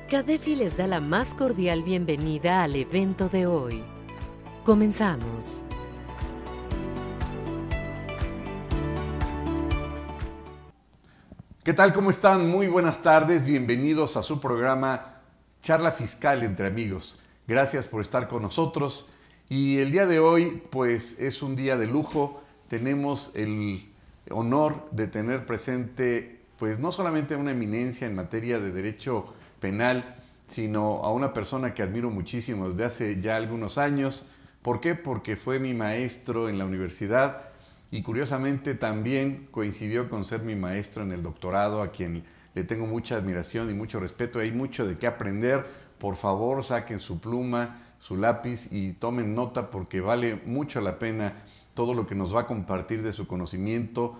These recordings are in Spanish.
Cadefi les da la más cordial bienvenida al evento de hoy. Comenzamos. ¿Qué tal? ¿Cómo están? Muy buenas tardes. Bienvenidos a su programa Charla Fiscal entre Amigos. Gracias por estar con nosotros. Y el día de hoy, pues, es un día de lujo. Tenemos el honor de tener presente, pues, no solamente a una eminencia en materia de derecho penal, sino a una persona que admiro muchísimo desde hace ya algunos años. ¿Por qué? Porque fue mi maestro en la universidad y curiosamente también coincidió con ser mi maestro en el doctorado, a quien le tengo mucha admiración y mucho respeto. Hay mucho de qué aprender. Por favor, saquen su pluma, su lápiz y tomen nota porque vale mucho la pena todo lo que nos va a compartir de su conocimiento.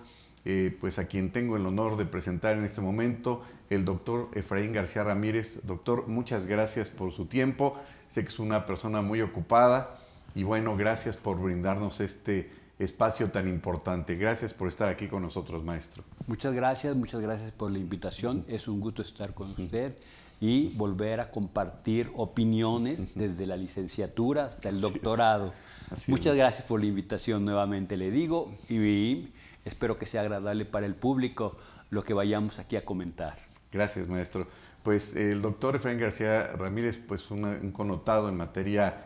Pues a quien tengo el honor de presentar en este momento, el doctor Efraín García Ramírez. Doctor, muchas gracias por su tiempo. Sé que es una persona muy ocupada y bueno, gracias por brindarnos este espacio tan importante. Gracias por estar aquí con nosotros, maestro. Muchas gracias por la invitación. Es un gusto estar con usted y volver a compartir opiniones desde la licenciatura hasta el doctorado. Muchas gracias por la invitación nuevamente, le digo, y espero que sea agradable para el público lo que vayamos aquí a comentar. Gracias, maestro. Pues el doctor Efraín García Ramírez, pues un connotado en materia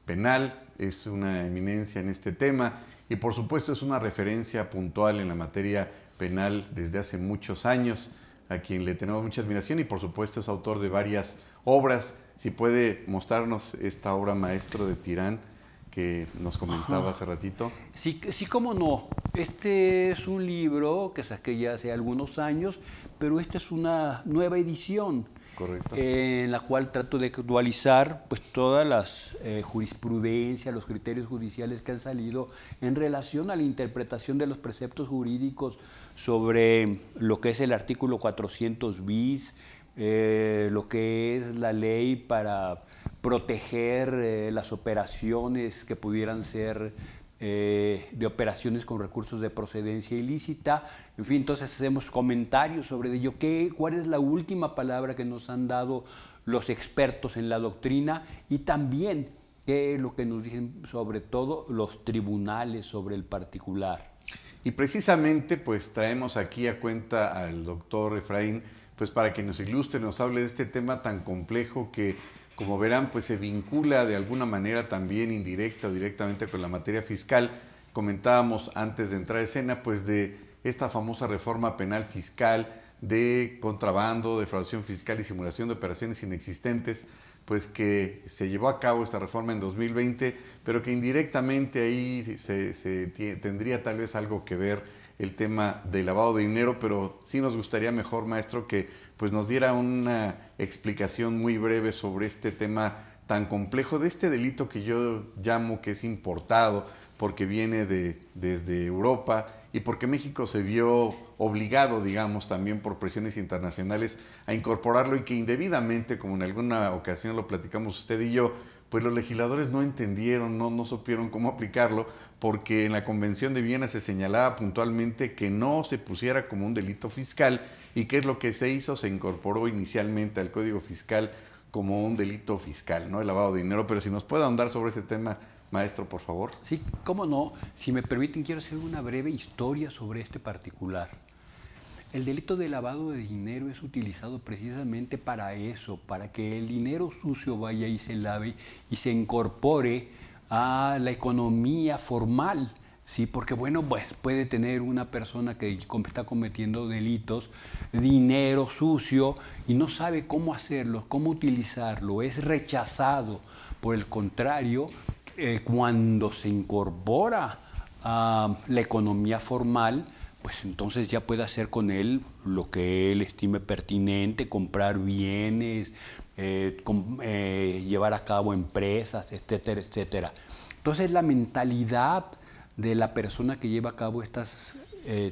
penal, es una eminencia en este tema y por supuesto es una referencia puntual en la materia penal desde hace muchos años, a quien le tenemos mucha admiración y por supuesto es autor de varias obras. Si puede mostrarnos esta obra, maestro, de Tirán, que nos comentaba hace ratito. Sí, cómo no. Este es un libro que saqué ya hace algunos años, pero esta es una nueva edición. Correcto. En la cual trato de actualizar pues todas las jurisprudencias, los criterios judiciales que han salido en relación a la interpretación de los preceptos jurídicos sobre lo que es el artículo 400 bis, lo que es la ley para proteger las operaciones que pudieran ser de operaciones con recursos de procedencia ilícita. En fin, entonces hacemos comentarios sobre ello. ¿Cuál es la última palabra que nos han dado los expertos en la doctrina? Y también qué es lo que nos dicen sobre todo los tribunales sobre el particular. Y precisamente pues traemos aquí a cuenta al doctor Efraín pues para que nos ilustre, nos hable de este tema tan complejo que, como verán, pues se vincula de alguna manera también indirecta o directamente con la materia fiscal. Comentábamos antes de entrar a escena pues de esta famosa reforma penal fiscal, de contrabando, defraudación fiscal y simulación de operaciones inexistentes, pues que se llevó a cabo esta reforma en 2020, pero que indirectamente ahí tendría tal vez algo que ver el tema del lavado de dinero, pero sí nos gustaría mejor, maestro, que pues nos diera una explicación muy breve sobre este tema tan complejo, de este delito que yo llamo que es importado, porque viene desde Europa y porque México se vio obligado, digamos, también por presiones internacionales a incorporarlo y que indebidamente, como en alguna ocasión lo platicamos usted y yo, pues los legisladores no entendieron, no supieron cómo aplicarlo, porque en la Convención de Viena se señalaba puntualmente que no se pusiera como un delito fiscal. ¿Y qué es lo que se hizo? Se incorporó inicialmente al Código Fiscal como un delito fiscal, ¿no? El lavado de dinero. Pero si nos puede ahondar sobre ese tema, maestro, por favor. Sí, cómo no. Si me permiten, quiero hacer una breve historia sobre este particular. El delito de lavado de dinero es utilizado precisamente para eso, para que el dinero sucio vaya y se lave y se incorpore a la economía formal, ¿sí? Porque bueno, pues puede tener una persona que está cometiendo delitos, dinero sucio y no sabe cómo hacerlo, cómo utilizarlo, es rechazado. Por el contrario, cuando se incorpora a la economía formal, pues entonces ya puede hacer con él lo que él estime pertinente, comprar bienes, llevar a cabo empresas, etcétera, etcétera. Entonces la mentalidad de la persona que lleva a cabo estas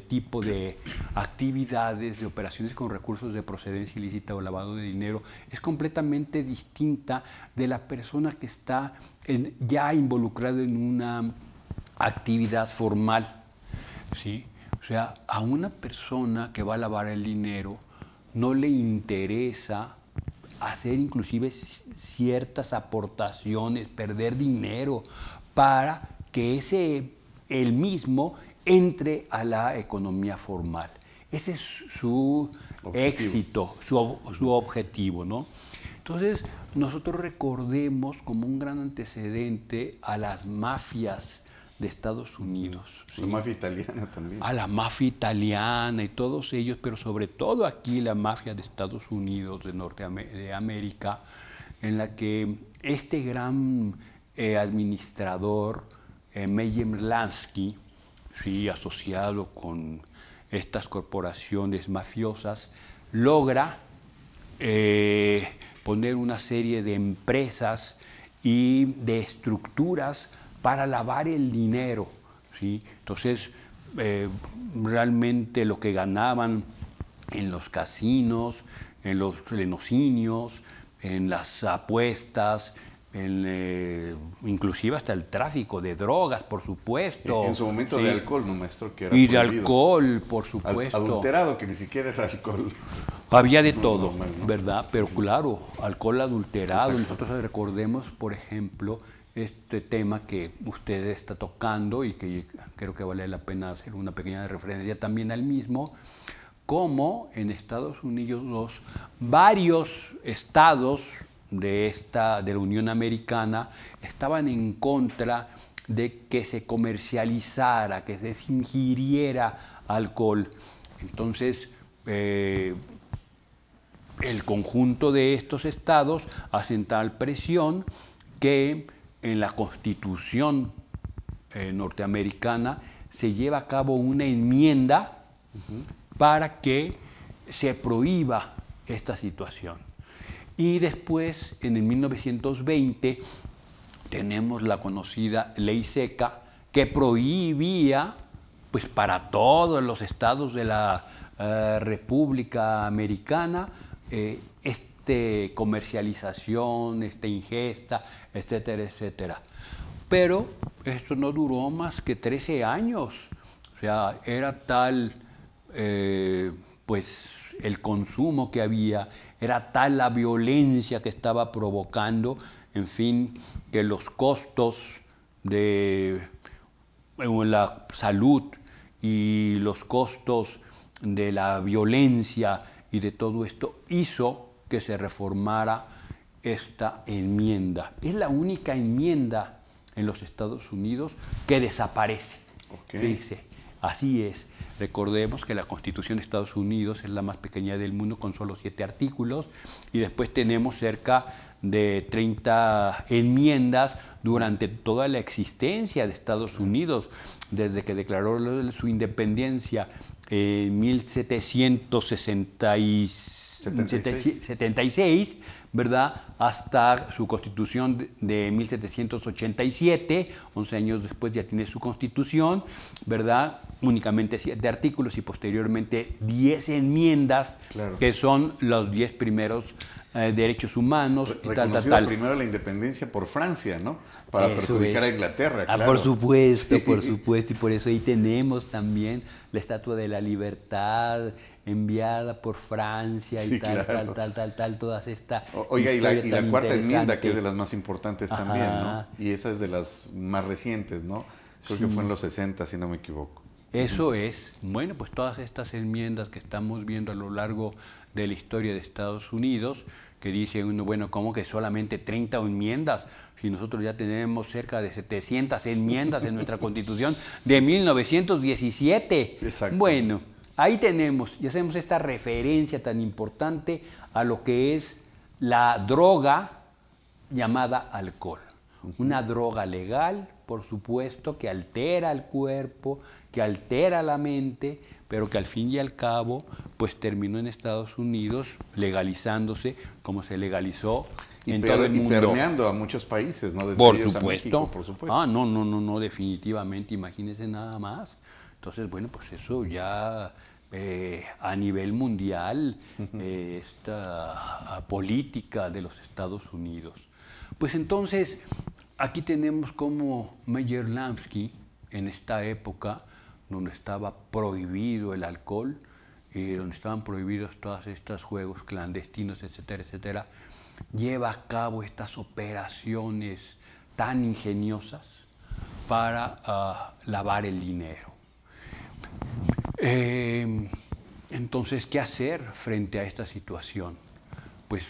tipo de actividades, de operaciones con recursos de procedencia ilícita o lavado de dinero, es completamente distinta de la persona que está ya involucrada en una actividad formal, ¿sí? O sea, a una persona que va a lavar el dinero no le interesa hacer inclusive ciertas aportaciones, perder dinero para que él mismo entre a la economía formal. Ese es su éxito, su objetivo, ¿no? Entonces, nosotros recordemos como un gran antecedente a las mafias de Estados Unidos. La mafia italiana también. A la mafia italiana y todos ellos, pero sobre todo aquí la mafia de Estados Unidos, de América, en la que este gran administrador, Meyer Lansky, sí, asociado con estas corporaciones mafiosas, logra poner una serie de empresas y de estructuras para lavar el dinero, ¿sí? Entonces, realmente lo que ganaban en los casinos, en los lenocinios, en las apuestas, inclusive hasta el tráfico de drogas, por supuesto. En su momento, ¿sí?, de alcohol, ¿no, maestro? Que era y prohibido. De alcohol, por supuesto. Adulterado, que ni siquiera era alcohol. Había de todo, normal, ¿no? ¿verdad? Pero claro, alcohol adulterado. Exacto. Nosotros recordemos, por ejemplo, este tema que usted está tocando y que creo que vale la pena hacer una pequeña referencia también al mismo, cómo en Estados Unidos varios estados de la Unión Americana estaban en contra de que se comercializara, que se ingiriera alcohol. Entonces, el conjunto de estos estados hacen tal presión que en la Constitución norteamericana se lleva a cabo una enmienda para que se prohíba esta situación. Y después, en el 1920, tenemos la conocida Ley Seca, que prohibía, pues, para todos los estados de la República Americana, comercialización, ingesta, etcétera, etcétera. Pero esto no duró más que 13 años. O sea, era tal, pues, el consumo que había, era tal la violencia que estaba provocando, en fin, que los costos de la salud y los costos de la violencia y de todo esto hizo que se reformara esta enmienda. Es la única enmienda en los Estados Unidos que desaparece. Dice, así es. Recordemos que la Constitución de Estados Unidos es la más pequeña del mundo, con solo 7 artículos, y después tenemos cerca de 30 enmiendas durante toda la existencia de Estados Unidos, desde que declaró su independencia en 1776, ¿verdad?, hasta su constitución de 1787, 11 años después ya tiene su constitución, ¿verdad?, únicamente 7 artículos y posteriormente 10 enmiendas, claro, que son los 10 primeros derechos humanos. Reconocida primero la independencia por Francia, ¿no? Para perjudicar a Inglaterra, claro. Por supuesto, sí, por supuesto, y por eso ahí tenemos también la Estatua de la Libertad enviada por Francia, sí, y tal, claro, tal, todas estas. Oiga, y la cuarta enmienda, que es de las más importantes también, ¿no? Y esa es de las más recientes, ¿no? Creo que fue en los 60, si no me equivoco. Eso es. Bueno, pues todas estas enmiendas que estamos viendo a lo largo de la historia de Estados Unidos, que dice uno, bueno, ¿cómo que solamente 30 enmiendas? Si nosotros ya tenemos cerca de 700 enmiendas en nuestra Constitución de 1917. Exacto. Bueno, ahí tenemos, y hacemos esta referencia tan importante a lo que es la droga llamada alcohol. Una droga legal, por supuesto, que altera el cuerpo, que altera la mente, pero que al fin y al cabo, pues terminó en Estados Unidos legalizándose como se legalizó en todo el mundo. Y permeando a muchos países, ¿no? Por supuesto. México, por supuesto. No, definitivamente, imagínense nada más. Entonces, bueno, pues eso ya a nivel mundial, esta política de los Estados Unidos. Pues entonces, aquí tenemos como Meyer Lansky, en esta época donde estaba prohibido el alcohol, donde estaban prohibidos todos estos juegos clandestinos, etcétera, etcétera, lleva a cabo estas operaciones tan ingeniosas para lavar el dinero. Entonces, ¿qué hacer frente a esta situación? Pues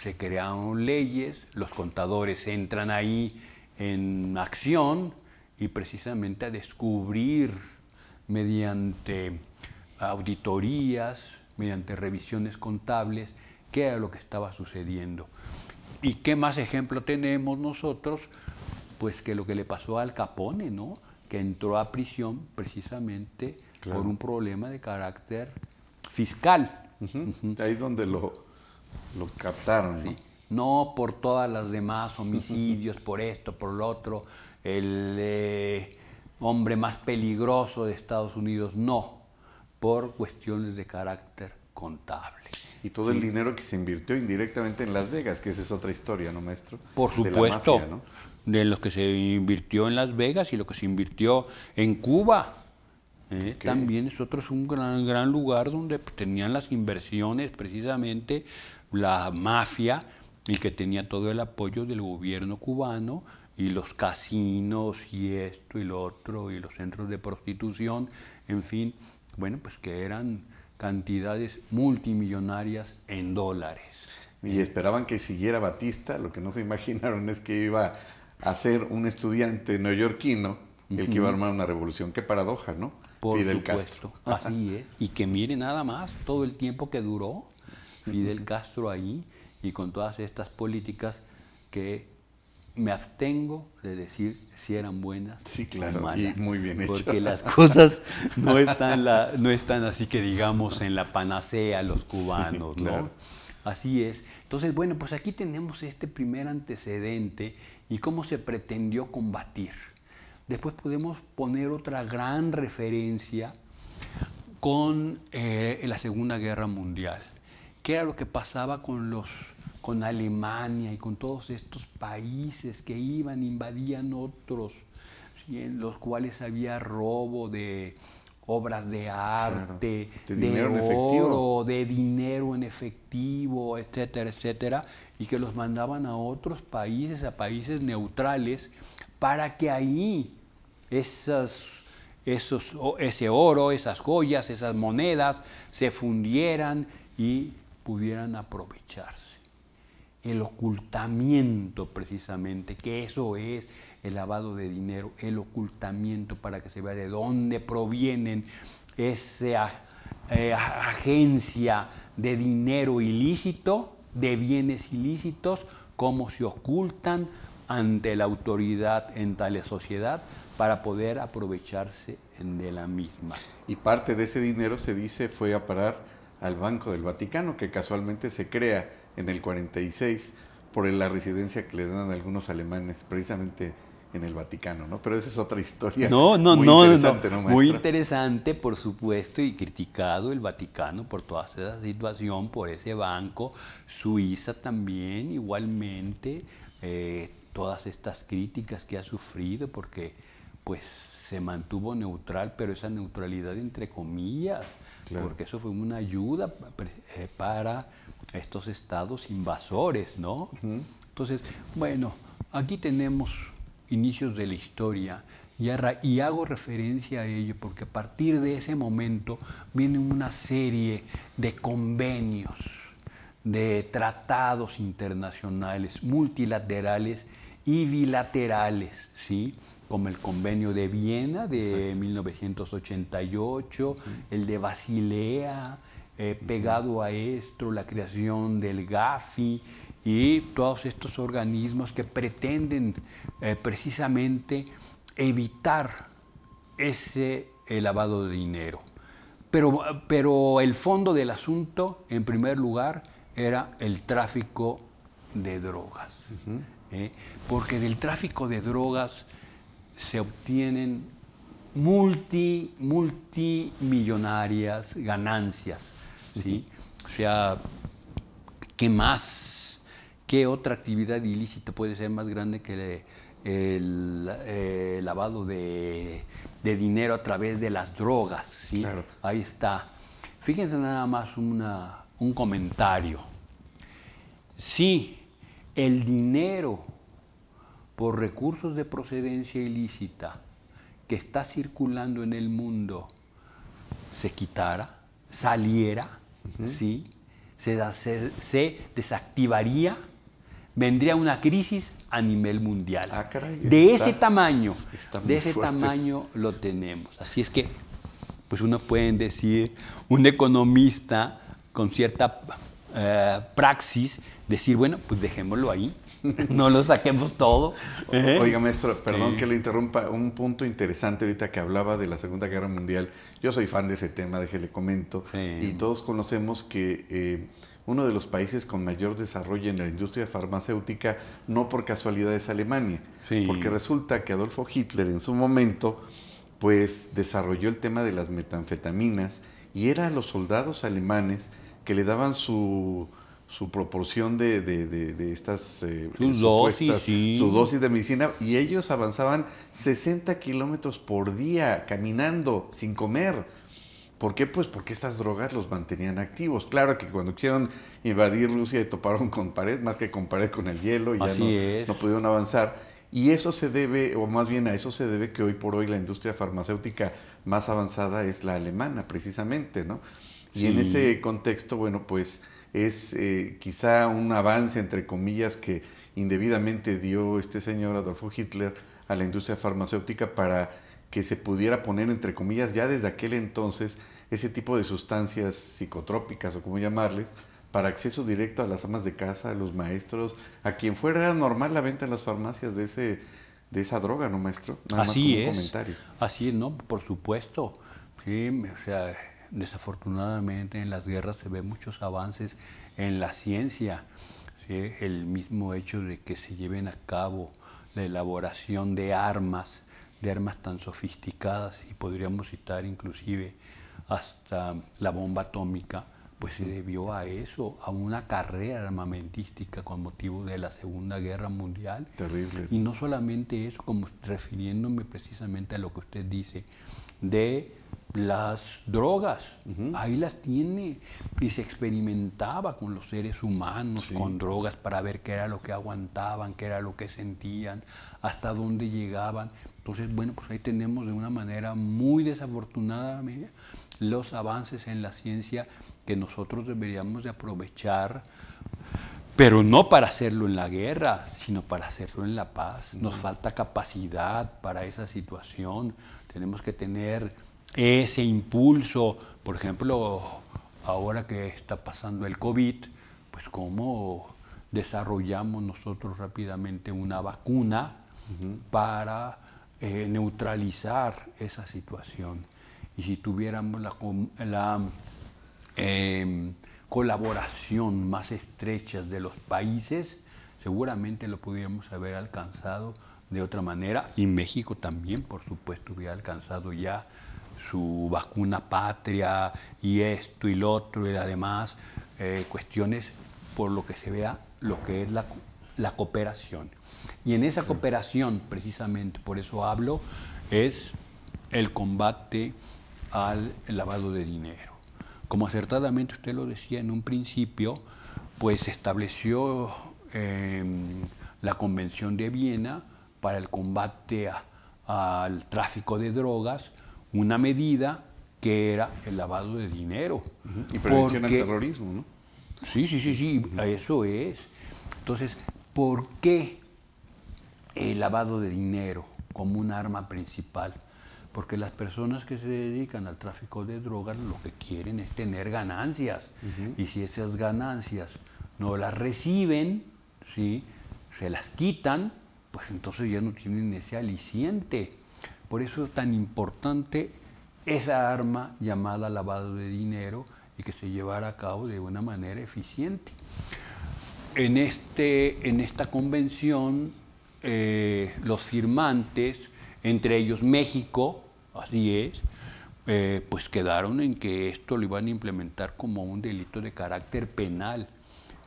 se crearon leyes, los contadores entran ahí en acción y precisamente a descubrir mediante auditorías, mediante revisiones contables, qué era lo que estaba sucediendo. ¿Y qué más ejemplo tenemos nosotros? Pues que lo que le pasó a Al Capone, ¿no? Que entró a prisión precisamente por un problema de carácter fiscal. Ahí es donde lo captaron, ¿no? Sí. No por todas las demás homicidios, por esto, por lo otro, el hombre más peligroso de Estados Unidos, no, por cuestiones de carácter contable. Y todo el dinero que se invirtió indirectamente en Las Vegas, que esa es otra historia, ¿no, maestro? Por supuesto, de la mafia, ¿no? De lo que se invirtió en Las Vegas y lo que se invirtió en Cuba. También es un gran lugar donde tenían las inversiones precisamente la mafia y que tenía todo el apoyo del gobierno cubano y los casinos y esto y lo otro y los centros de prostitución, en fin, bueno, pues que eran cantidades multimillonarias en dólares. Y esperaban que siguiera Batista, lo que no se imaginaron es que iba a ser un estudiante neoyorquino el que iba a armar una revolución. Qué paradoja, ¿no? Por Fidel supuesto, Castro. así es. Y que mire nada más todo el tiempo que duró Fidel Castro ahí y con todas estas políticas que me abstengo de decir si eran buenas sí, claro, o malas. Y muy bien hecho. Porque las cosas no están así que digamos en la panacea los cubanos, sí, claro. ¿no? Así es. Entonces, bueno, pues aquí tenemos este primer antecedente y cómo se pretendió combatir. Después podemos poner otra gran referencia con la Segunda Guerra Mundial. ¿Qué era lo que pasaba con Alemania y con todos estos países que iban, invadían otros, ¿sí? En los cuales había robo de obras de arte, claro. de dinero en efectivo, de dinero en efectivo, etcétera, etcétera, y que los mandaban a otros países, a países neutrales, para que ahí ese oro, esas joyas, esas monedas se fundieran y pudieran aprovecharse. El ocultamiento precisamente, que eso es el lavado de dinero, el ocultamiento para que se vea de dónde provienen esa agencia de dinero ilícito, de bienes ilícitos, cómo se ocultan ante la autoridad en tal sociedad para poder aprovecharse de la misma. Y parte de ese dinero se dice fue a parar al Banco del Vaticano, que casualmente se crea en el 46 por la residencia que le dan a algunos alemanes precisamente en el Vaticano, ¿no? Pero esa es otra historia muy interesante, ¿no, maestro? Muy interesante, por supuesto, y criticado el Vaticano por toda esa situación, por ese banco. Suiza también, igualmente, todas estas críticas que ha sufrido, porque pues se mantuvo neutral, pero esa neutralidad entre comillas, claro, porque eso fue una ayuda para estos estados invasores, ¿no? Entonces, bueno, aquí tenemos inicios de la historia y hago referencia a ello porque a partir de ese momento viene una serie de convenios, de tratados internacionales, multilaterales y bilaterales, ¿sí? Como el Convenio de Viena de 1988, el de Basilea, pegado a esto, la creación del Gafi y todos estos organismos que pretenden precisamente evitar ese lavado de dinero. Pero el fondo del asunto, en primer lugar, era el tráfico de drogas. Porque del tráfico de drogas se obtienen multimillonarias ganancias, ¿sí? O sea, ¿qué otra actividad ilícita puede ser más grande que el lavado de dinero a través de las drogas? ¿Sí? Claro. Ahí está. Fíjense nada más un comentario. Si el dinero por recursos de procedencia ilícita que está circulando en el mundo se quitara, saliera, ¿sí? se desactivaría, vendría una crisis a nivel mundial. Caray, de ese tamaño lo tenemos. Así es que, pues uno puede decir, un economista con cierta praxis, decir, bueno, pues dejémoslo ahí, no lo saquemos todo. Oiga, maestro, perdón que lo interrumpa, un punto interesante ahorita que hablaba de la Segunda Guerra Mundial. Yo soy fan de ese tema, déjele comento, y todos conocemos que uno de los países con mayor desarrollo en la industria farmacéutica, no por casualidad, es Alemania, porque resulta que Adolfo Hitler en su momento pues desarrolló el tema de las metanfetaminas y era a los soldados alemanes que le daban su proporción de estas su dosis de medicina, y ellos avanzaban 60 kilómetros por día caminando, sin comer. ¿Por qué? Pues porque estas drogas los mantenían activos. Claro que cuando quisieron invadir Rusia y toparon con pared, más que con pared, con el hielo, y ya no pudieron avanzar. Y eso se debe, o más bien a eso se debe que hoy por hoy la industria farmacéutica más avanzada es la alemana, precisamente, ¿no? Y en ese contexto, bueno, pues es quizá un avance, entre comillas, que indebidamente dio este señor Adolfo Hitler a la industria farmacéutica para que se pudiera poner, entre comillas, ya desde aquel entonces, ese tipo de sustancias psicotrópicas, o como llamarles, para acceso directo a las amas de casa, a los maestros, a quien fuera normal la venta en las farmacias de esa droga, ¿no, maestro? Nada más como un comentario. Así es, ¿no? Por supuesto. Sí, o sea, desafortunadamente en las guerras se ven muchos avances en la ciencia. ¿Sí? El mismo hecho de que se lleven a cabo la elaboración de armas tan sofisticadas, y podríamos citar inclusive hasta la bomba atómica, pues se debió a eso, a una carrera armamentística con motivo de la Segunda Guerra Mundial. Terrible. Y no solamente eso, como refiriéndome precisamente a lo que usted dice, de las drogas, ahí las tiene, y se experimentaba con los seres humanos, con drogas, para ver qué era lo que aguantaban, qué era lo que sentían, hasta dónde llegaban. Entonces, bueno, pues ahí tenemos de una manera muy desafortunada los avances en la ciencia que nosotros deberíamos de aprovechar, pero no para hacerlo en la guerra, sino para hacerlo en la paz. Nos falta capacidad para esa situación, tenemos que tener ese impulso. Por ejemplo, ahora que está pasando el COVID, pues cómo desarrollamos nosotros rápidamente una vacuna para neutralizar esa situación. Y si tuviéramos la colaboración más estrecha de los países, seguramente lo pudiéramos haber alcanzado de otra manera. Y México también, por supuesto, hubiera alcanzado ya su vacuna patria, y esto y lo otro, y además cuestiones por lo que se vea lo que es la cooperación. Y en esa cooperación, precisamente por eso hablo, es el combate al lavado de dinero. Como acertadamente usted lo decía en un principio, pues se estableció la Convención de Viena para el combate al tráfico de drogas, una medida que era el lavado de dinero. Y prevención al terrorismo, ¿no? Sí, eso es. Entonces, ¿por qué el lavado de dinero como un arma principal? Porque las personas que se dedican al tráfico de drogas lo que quieren es tener ganancias. Y si esas ganancias no las reciben, ¿sí?, se las quitan, pues entonces ya no tienen ese aliciente. Por eso es tan importante esa arma llamada lavado de dinero, y que se llevara a cabo de una manera eficiente. En esta convención, los firmantes, entre ellos México, así es, pues quedaron en que esto lo iban a implementar como un delito de carácter penal,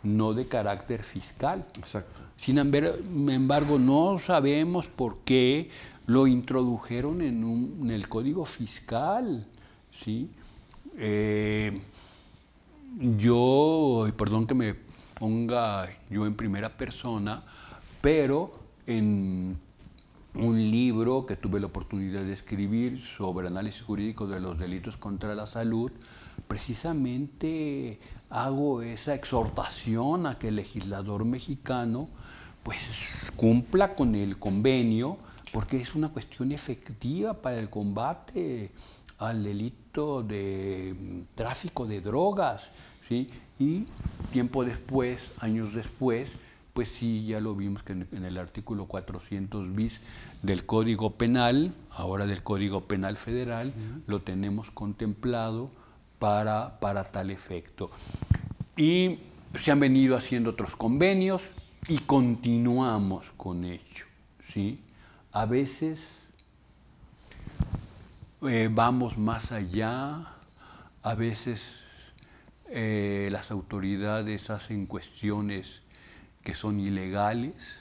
no de carácter fiscal. Exacto. Sin embargo, no sabemos por qué lo introdujeron en el Código Fiscal, ¿sí? Yo, y perdón que me ponga yo en primera persona, pero en un libro que tuve la oportunidad de escribir sobre análisis jurídico de los delitos contra la salud, precisamente hago esa exhortación a que el legislador mexicano pues cumpla con el convenio, porque es una cuestión efectiva para el combate al delito de tráfico de drogas, ¿sí? Y tiempo después, años después, pues sí, ya lo vimos que en el artículo 400 bis del Código Penal, ahora del Código Penal Federal, lo tenemos contemplado para tal efecto. Y se han venido haciendo otros convenios y continuamos con ello, ¿sí? A veces vamos más allá, a veces las autoridades hacen cuestiones que son ilegales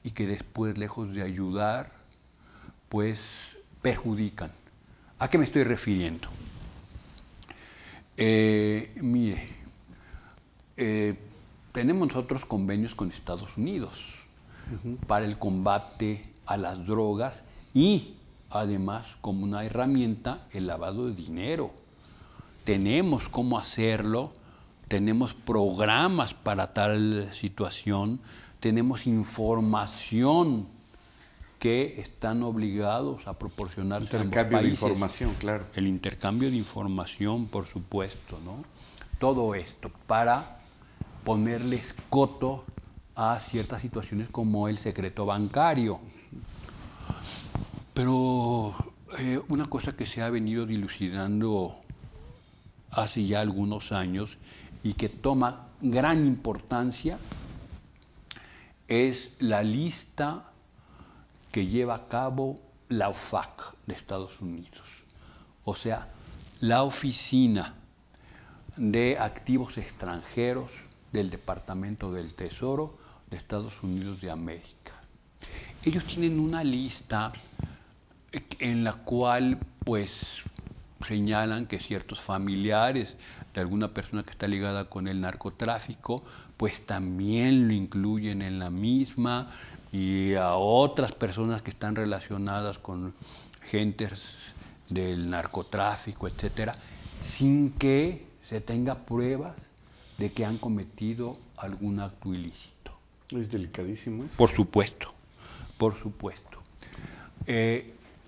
y que después, lejos de ayudar, pues perjudican. ¿A qué me estoy refiriendo? Mire, tenemos nosotros convenios con Estados Unidos para el combate a las drogas y además como una herramienta el lavado de dinero. Tenemos cómo hacerlo, tenemos programas para tal situación, tenemos información que están obligados a proporcionarse a ambos países. Intercambio de información, claro. El intercambio de información, por supuesto, ¿no? Todo esto para ponerles coto a ciertas situaciones como el secreto bancario. Pero una cosa que se ha venido dilucidando hace ya algunos años y que toma gran importancia es la lista que lleva a cabo la OFAC de Estados Unidos. O sea, la Oficina de Activos Extranjeros del Departamento del Tesoro de Estados Unidos de América. Ellos tienen una lista en la cual pues señalan que ciertos familiares de alguna persona que está ligada con el narcotráfico pues también lo incluyen en la misma, y a otras personas que están relacionadas con gentes del narcotráfico, etcétera, sin que se tenga pruebas de que han cometido algún acto ilícito. Es delicadísimo eso. Por supuesto, por supuesto.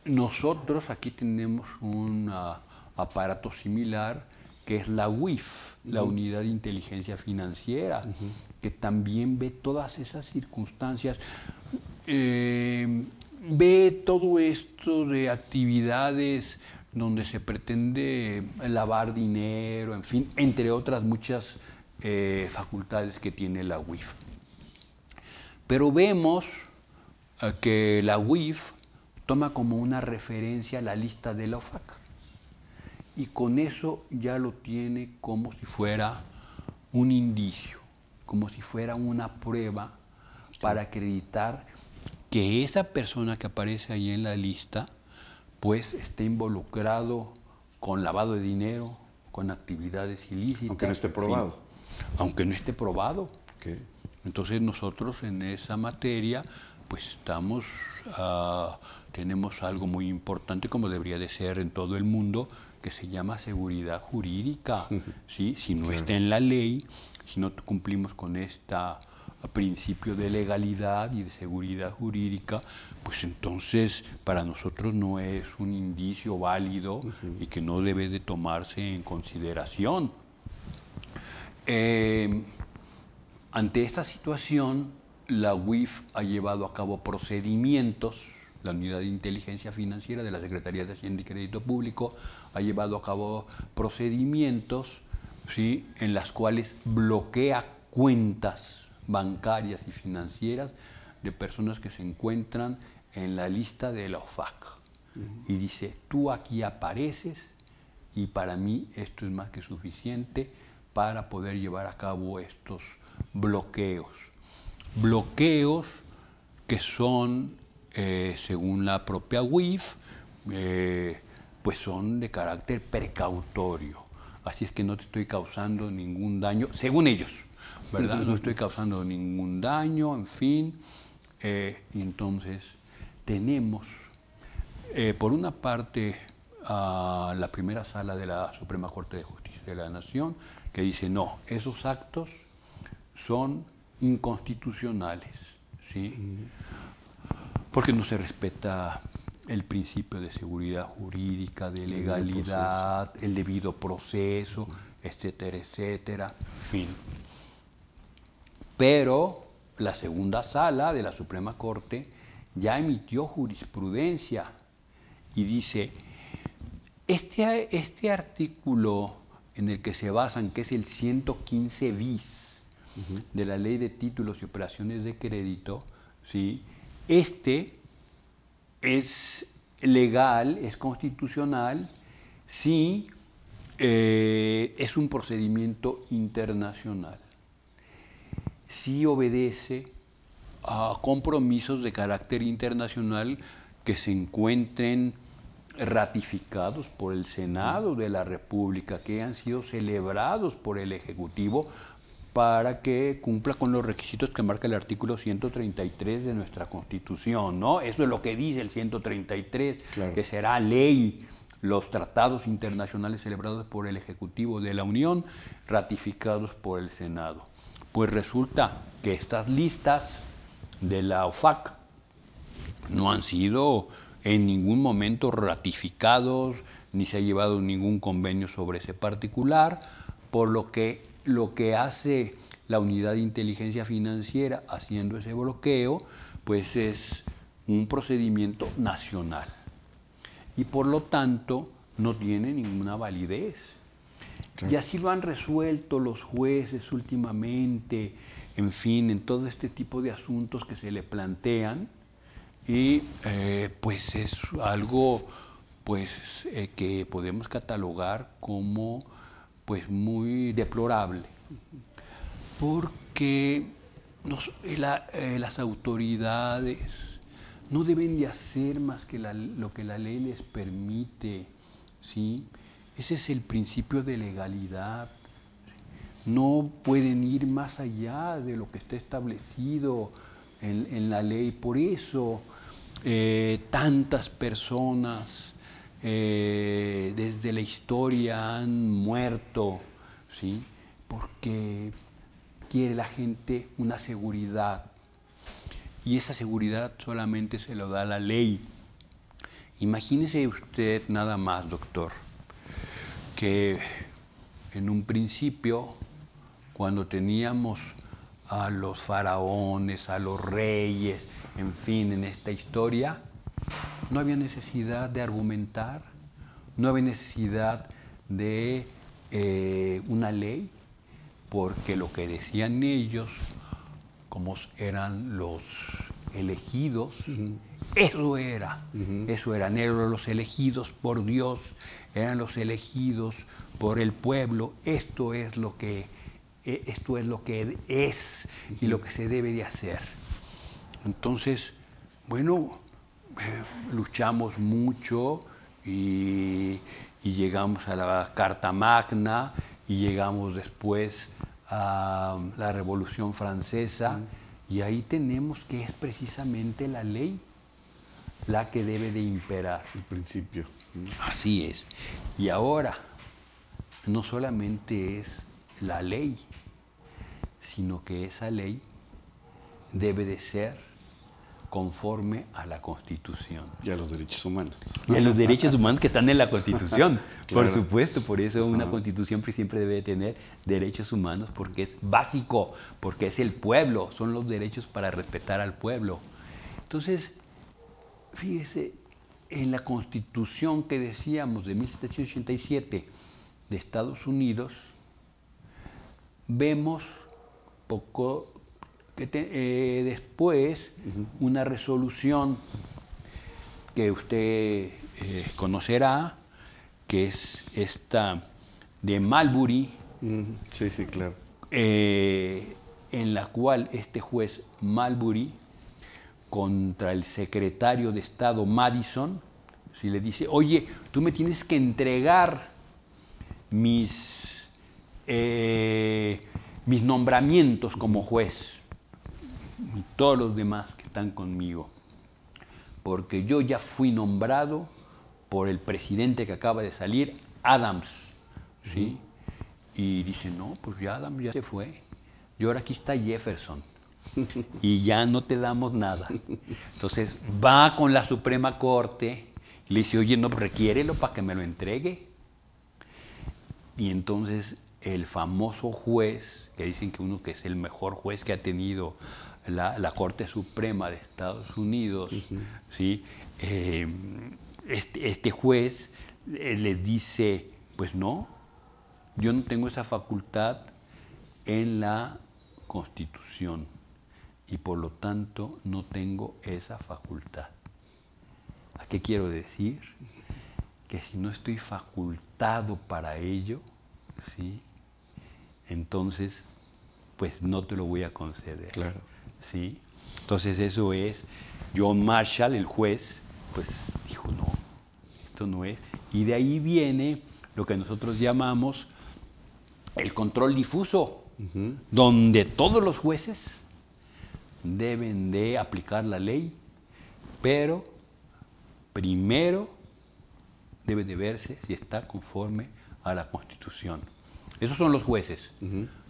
Nosotros aquí tenemos un aparato similar que es la UIF, la Unidad de Inteligencia Financiera, que también ve todas esas circunstancias, ve todo esto de actividades donde se pretende lavar dinero, en fin, entre otras muchas facultades que tiene la UIF. Pero vemos que la UIF toma como una referencia la lista de la OFAC y con eso ya lo tiene como si fuera un indicio, como si fuera una prueba para acreditar que esa persona que aparece ahí en la lista pues esté involucrado con lavado de dinero, con actividades ilícitas. Aunque no esté probado. Sí, aunque no esté probado. Okay. Entonces nosotros en esa materia pues tenemos algo muy importante, como debería de ser en todo el mundo, que se llama seguridad jurídica. ¿Sí? Si no está en la ley, si no cumplimos con este principio de legalidad y de seguridad jurídica, pues entonces para nosotros no es un indicio válido y que no debe de tomarse en consideración. Ante esta situación, la UIF ha llevado a cabo procedimientos, la Unidad de Inteligencia Financiera de la Secretaría de Hacienda y Crédito Público ha llevado a cabo procedimientos, ¿sí?, en las cuales bloquea cuentas bancarias y financieras de personas que se encuentran en la lista de la OFAC. Y dice, tú aquí apareces y para mí esto es más que suficiente para poder llevar a cabo estos bloqueos. Bloqueos que son, según la propia UIF, pues son de carácter precautorio. así es que no te estoy causando ningún daño, según ellos, ¿verdad? No estoy causando ningún daño, en fin. Y entonces tenemos, por una parte, a la primera sala de la Suprema Corte de Justicia de la Nación, que dice, no, esos actos son inconstitucionales, ¿sí? Porque no se respeta el principio de seguridad jurídica, de legalidad, el debido proceso, etcétera, etcétera, en fin. Pero la segunda sala de la Suprema Corte ya emitió jurisprudencia y dice, este artículo en el que se basan, que es el 115 bis de la Ley de Títulos y Operaciones de Crédito, ¿sí? Este es legal, es constitucional, si es un procedimiento internacional, si obedece a compromisos de carácter internacional que se encuentren ratificados por el Senado de la República, que han sido celebrados por el Ejecutivo para que cumpla con los requisitos que marca el artículo 133 de nuestra Constitución, ¿no? Eso es lo que dice el 133, claro, que será ley los tratados internacionales celebrados por el Ejecutivo de la Unión, ratificados por el Senado. Pues resulta que estas listas de la OFAC no han sido en ningún momento ratificados, ni se ha llevado ningún convenio sobre ese particular, por lo que hace la Unidad de Inteligencia Financiera haciendo ese bloqueo, pues es un procedimiento nacional. Y por lo tanto no tiene ninguna validez. Claro. Y así lo han resuelto los jueces últimamente, en fin, en todo este tipo de asuntos que se le plantean. Y pues es algo pues, que podemos catalogar como pues, muy deplorable, porque las autoridades no deben de hacer más que lo que la ley les permite, ¿sí? Ese es el principio de legalidad. No pueden ir más allá de lo que está establecido en la ley. Por eso tantas personas desde la historia han muerto, ¿sí? Porque quiere la gente una seguridad. Y esa seguridad solamente se lo da la ley. Imagínese usted nada más, doctor, que en un principio, cuando teníamos a los faraones, a los reyes, en fin, en esta historia, no había necesidad de argumentar, no había necesidad de una ley, porque lo que decían ellos, como eran los elegidos, eso eran los elegidos por Dios, eran los elegidos por el pueblo, esto es lo que es y lo que se debe de hacer. Entonces, bueno, luchamos mucho y llegamos a la Carta Magna y llegamos después a la Revolución Francesa y ahí tenemos que es precisamente la ley la que debe de imperar. El principio. Así es. Y ahora, no solamente es la ley, sino que esa ley debe de ser conforme a la Constitución. Y a los derechos humanos. Y a los derechos humanos que están en la Constitución. Claro. Por supuesto, por eso una Constitución siempre debe tener derechos humanos, porque es básico, porque es el pueblo, son los derechos para respetar al pueblo. Entonces, fíjese, en la Constitución que decíamos de 1787 de Estados Unidos, vemos poco después una resolución que usted conocerá, que es esta de Marbury, sí, sí, claro. En la cual este juez Marbury, contra el secretario de Estado Madison, si le dice, oye, tú me tienes que entregar mis nombramientos como juez y todos los demás que están conmigo, porque yo ya fui nombrado por el presidente que acaba de salir, Adams, ¿sí? Y dice, no, pues ya Adams ya se fue, y ahora aquí está Jefferson, y ya no te damos nada. Entonces va con la Suprema Corte y le dice, oye, no, requiérelo para que me lo entregue. Y entonces el famoso juez, que dicen que uno que es el mejor juez que ha tenido la Corte Suprema de Estados Unidos, ¿sí? Este juez le dice, pues no, yo no tengo esa facultad en la Constitución y por lo tanto no tengo esa facultad. ¿A qué quiero decir? Que si no estoy facultado para ello, ¿sí? Entonces, pues no te lo voy a conceder. Claro. ¿Sí? Entonces eso es, John Marshall, el juez, pues dijo, no, esto no es. Y de ahí viene lo que nosotros llamamos el control difuso, donde todos los jueces deben de aplicar la ley, pero primero debe de verse si está conforme a la Constitución. Esos son los jueces.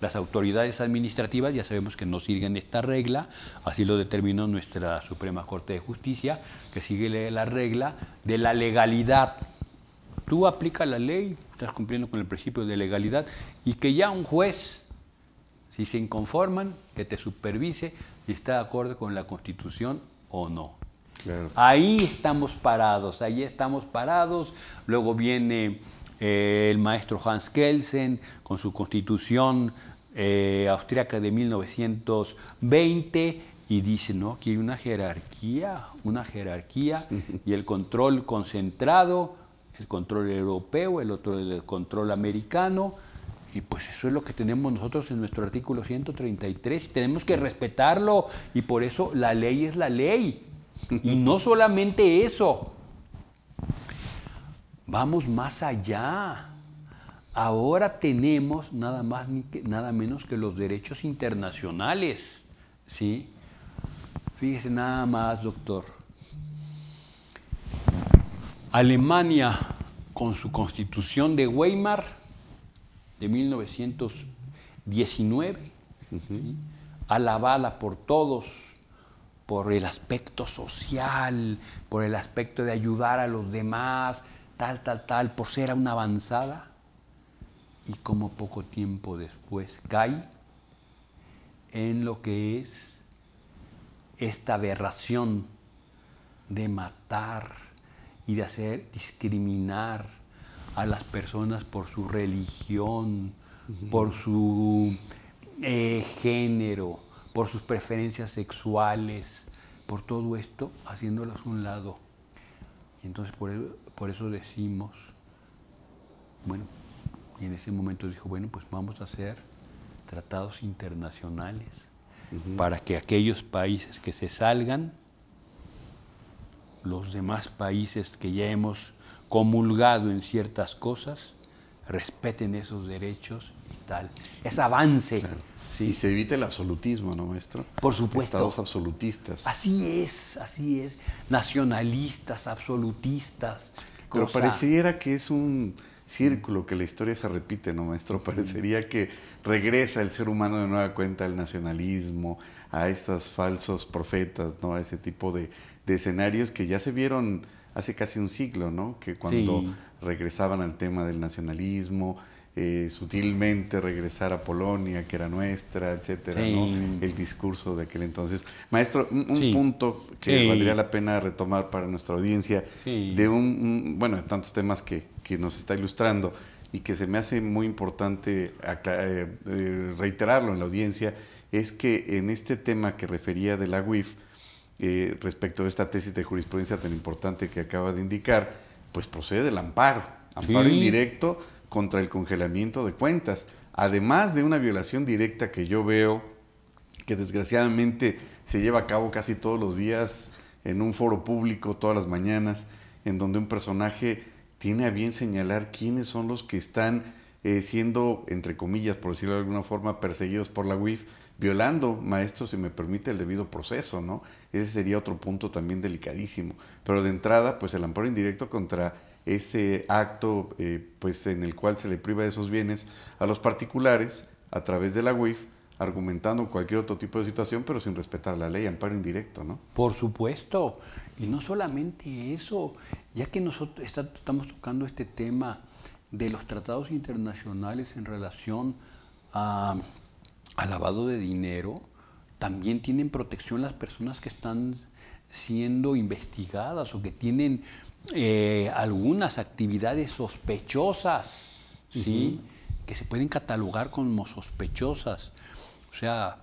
Las autoridades administrativas ya sabemos que no siguen esta regla, así lo determinó nuestra Suprema Corte de Justicia, que sigue la regla de la legalidad. Tú aplicas la ley, estás cumpliendo con el principio de legalidad, y que ya un juez, si se inconforman, que te supervise si está de acuerdo con la Constitución o no. Claro. Ahí estamos parados. Luego viene el maestro Hans Kelsen con su Constitución austríaca de 1920 y dice, no, aquí hay una jerarquía y el control concentrado, el control europeo, el otro el control americano, y pues eso es lo que tenemos nosotros en nuestro artículo 133 y tenemos que respetarlo, y por eso la ley es la ley. Y no solamente eso, vamos más allá. Ahora tenemos nada más ni nada menos que los derechos internacionales, ¿sí? Fíjese nada más, doctor. Alemania, con su Constitución de Weimar de 1919, ¿sí? Alabada por todos, por el aspecto social, por el aspecto de ayudar a los demás, tal, por ser una avanzada, y como poco tiempo después cae en lo que es esta aberración de matar y de hacer discriminar a las personas por su religión, por su género, por sus preferencias sexuales, por todo esto, haciéndolas a un lado. Y entonces por eso decimos, bueno, y en ese momento dijo, bueno, pues vamos a hacer tratados internacionales para que aquellos países que se salgan, los demás países que ya hemos comulgado en ciertas cosas, respeten esos derechos y tal. Es avance. Claro. Sí. Y se evita el absolutismo, ¿no, maestro? Por supuesto. Estados absolutistas. Así es. Nacionalistas, absolutistas. Pero pareciera que es un círculo, que la historia se repite, ¿no, maestro? Parecería que regresa el ser humano de nueva cuenta al nacionalismo, a estos falsos profetas, ¿no? A ese tipo de escenarios que ya se vieron hace casi un siglo, ¿no? Que cuando regresaban al tema del nacionalismo, sutilmente regresar a Polonia, que era nuestra, etcétera, ¿no? El discurso de aquel entonces. Maestro, un punto que valdría la pena retomar para nuestra audiencia, de bueno, de tantos temas que nos está ilustrando y que se me hace muy importante reiterarlo en la audiencia, es que en este tema que refería de la UIF, respecto a esta tesis de jurisprudencia tan importante que acaba de indicar, pues procede del amparo indirecto contra el congelamiento de cuentas, además de una violación directa que yo veo que desgraciadamente se lleva a cabo casi todos los días en un foro público, todas las mañanas, en donde un personaje tiene a bien señalar quiénes son los que están siendo, entre comillas, por decirlo de alguna forma, perseguidos por la UIF, violando, maestro, si me permite, el debido proceso, ¿no? Ese sería otro punto también delicadísimo. Pero de entrada, pues el amparo indirecto contra ese acto pues en el cual se le priva de esos bienes a los particulares a través de la UIF, argumentando cualquier otro tipo de situación, pero sin respetar la ley, amparo indirecto, ¿no? Por supuesto, y no solamente eso, ya que nosotros estamos tocando este tema de los tratados internacionales en relación al lavado de dinero, también tienen protección las personas que están siendo investigadas o que tienen algunas actividades sospechosas, ¿sí? Que se pueden catalogar como sospechosas. O sea,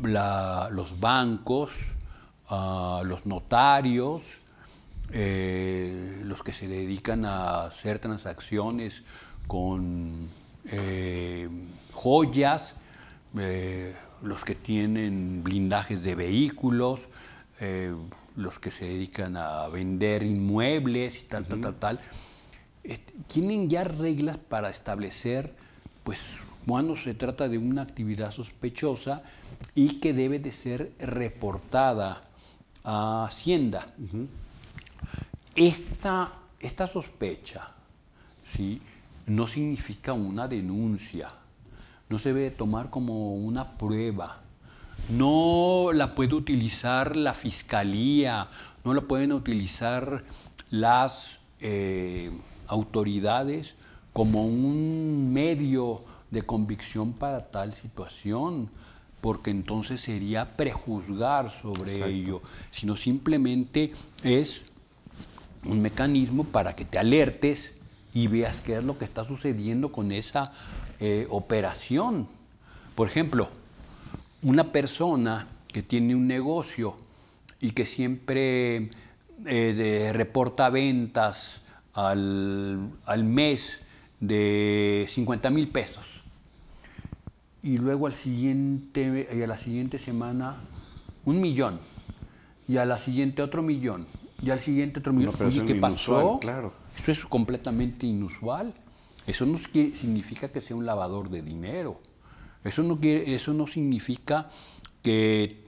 los bancos, los notarios, los que se dedican a hacer transacciones con joyas, los que tienen blindajes de vehículos, los que se dedican a vender inmuebles y tal, tal. Tienen ya reglas para establecer, pues, cuando se trata de una actividad sospechosa y que debe de ser reportada a Hacienda. Esta sospecha, ¿sí?, no significa una denuncia, no se debe tomar como una prueba, no la puede utilizar la Fiscalía, no la pueden utilizar las autoridades como un medio de convicción para tal situación, porque entonces sería prejuzgar sobre ello, sino simplemente es un mecanismo para que te alertes y veas qué es lo que está sucediendo con esa operación. Por ejemplo, una persona que tiene un negocio y que siempre reporta ventas al mes de 50,000 pesos, y luego a la siguiente semana 1,000,000, y a la siguiente otro 1,000,000, y al siguiente otro 1,000,000. Oye, ¿qué pasó? Claro. Eso es completamente inusual. Eso no significa que sea un lavador de dinero. Eso no significa que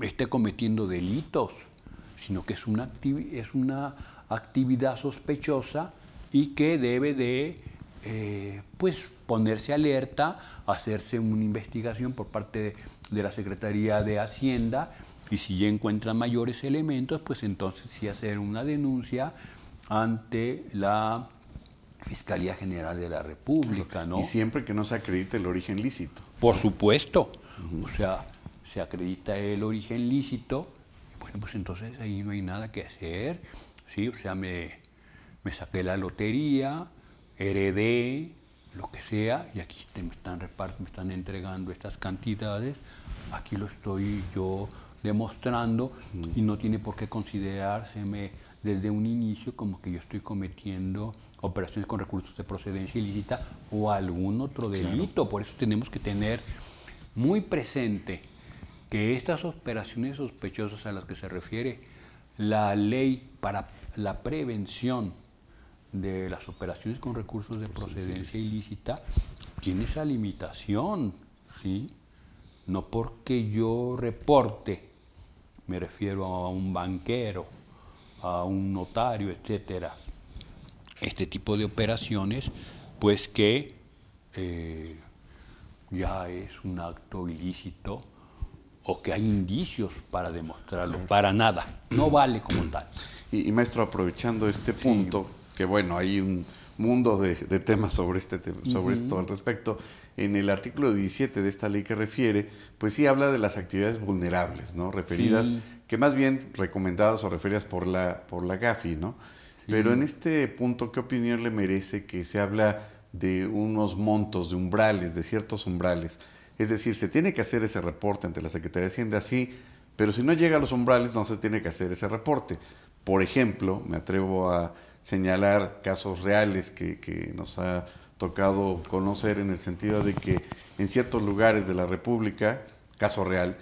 esté cometiendo delitos, sino que es una actividad sospechosa y que debe de pues ponerse alerta, hacerse una investigación por parte de la Secretaría de Hacienda, y si ya encuentran mayores elementos, pues entonces sí hacer una denuncia ante la Fiscalía General de la República, ¿no? Y siempre que no se acredite el origen lícito. Por supuesto. O sea, se acredita el origen lícito, bueno, pues entonces ahí no hay nada que hacer, ¿sí? O sea, me saqué la lotería, heredé, lo que sea, y aquí me están entregando estas cantidades, aquí lo estoy yo demostrando, y no tiene por qué considerárseme desde un inicio como que yo estoy cometiendo operaciones con recursos de procedencia ilícita o algún otro delito. Claro. Por eso tenemos que tener muy presente que estas operaciones sospechosas a las que se refiere la ley para la prevención de las operaciones con recursos de procedencia ilícita tiene esa limitación, ¿sí? No porque yo reporte, me refiero a un banquero, a un notario, etcétera, este tipo de operaciones, pues que ya es un acto ilícito o que hay indicios para demostrarlo. Para nada, no vale como tal. Y maestro, aprovechando este punto, que bueno, hay un mundo de temas sobre esto al respecto. En el artículo 17 de esta ley que refiere, pues sí habla de las actividades vulnerables, ¿no? Referidas, que más bien recomendadas o referidas por la GAFI, ¿no? Pero en este punto, ¿qué opinión le merece que se habla de unos montos, de umbrales, de ciertos umbrales? Es decir, se tiene que hacer ese reporte ante la Secretaría de Hacienda, sí, pero si no llega a los umbrales no se tiene que hacer ese reporte. Por ejemplo, me atrevo a señalar casos reales que nos ha tocado conocer, en el sentido de que en ciertos lugares de la República, caso real,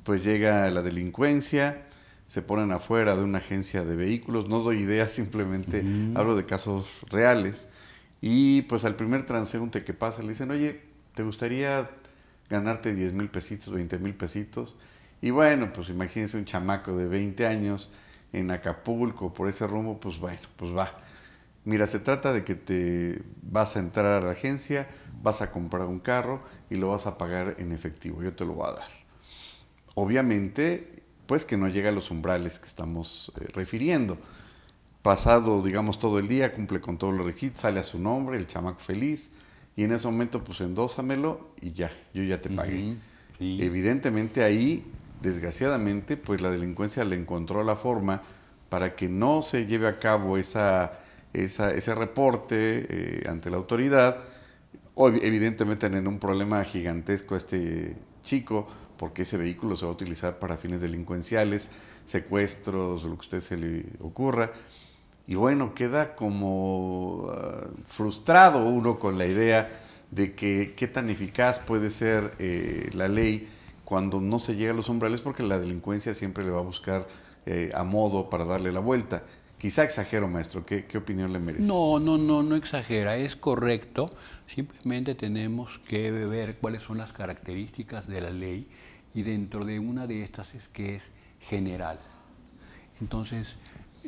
pues llega la delincuencia, se ponen afuera de una agencia de vehículos, no doy ideas, simplemente hablo de casos reales, y pues al primer transeúnte que pasa le dicen, oye, ¿te gustaría ganarte 10,000 pesitos, 20,000 pesitos? Y bueno, pues imagínense un chamaco de 20 años en Acapulco, por ese rumbo, pues bueno, pues va. Mira, se trata de que te vas a entrar a la agencia, vas a comprar un carro y lo vas a pagar en efectivo, yo te lo voy a dar. Obviamente, pues que no llega a los umbrales que estamos refiriendo. Pasado, digamos, todo el día, cumple con todos los requisitos, sale a su nombre, el chamaco feliz, y en ese momento, pues endósamelo y ya, yo ya te pagué. Sí. Evidentemente ahí, desgraciadamente, pues la delincuencia le encontró la forma para que no se lleve a cabo ese reporte ante la autoridad. Evidentemente tienen un problema gigantesco este chico, porque ese vehículo se va a utilizar para fines delincuenciales, secuestros, lo que a usted se le ocurra. Y bueno, queda como frustrado uno con la idea de que qué tan eficaz puede ser la ley cuando no se llega a los umbrales, porque la delincuencia siempre le va a buscar a modo para darle la vuelta. Quizá exagero, maestro. ¿Qué opinión le merece? No exagera, es correcto. Simplemente tenemos que ver cuáles son las características de la ley y dentro de una de estas es que es general. Entonces,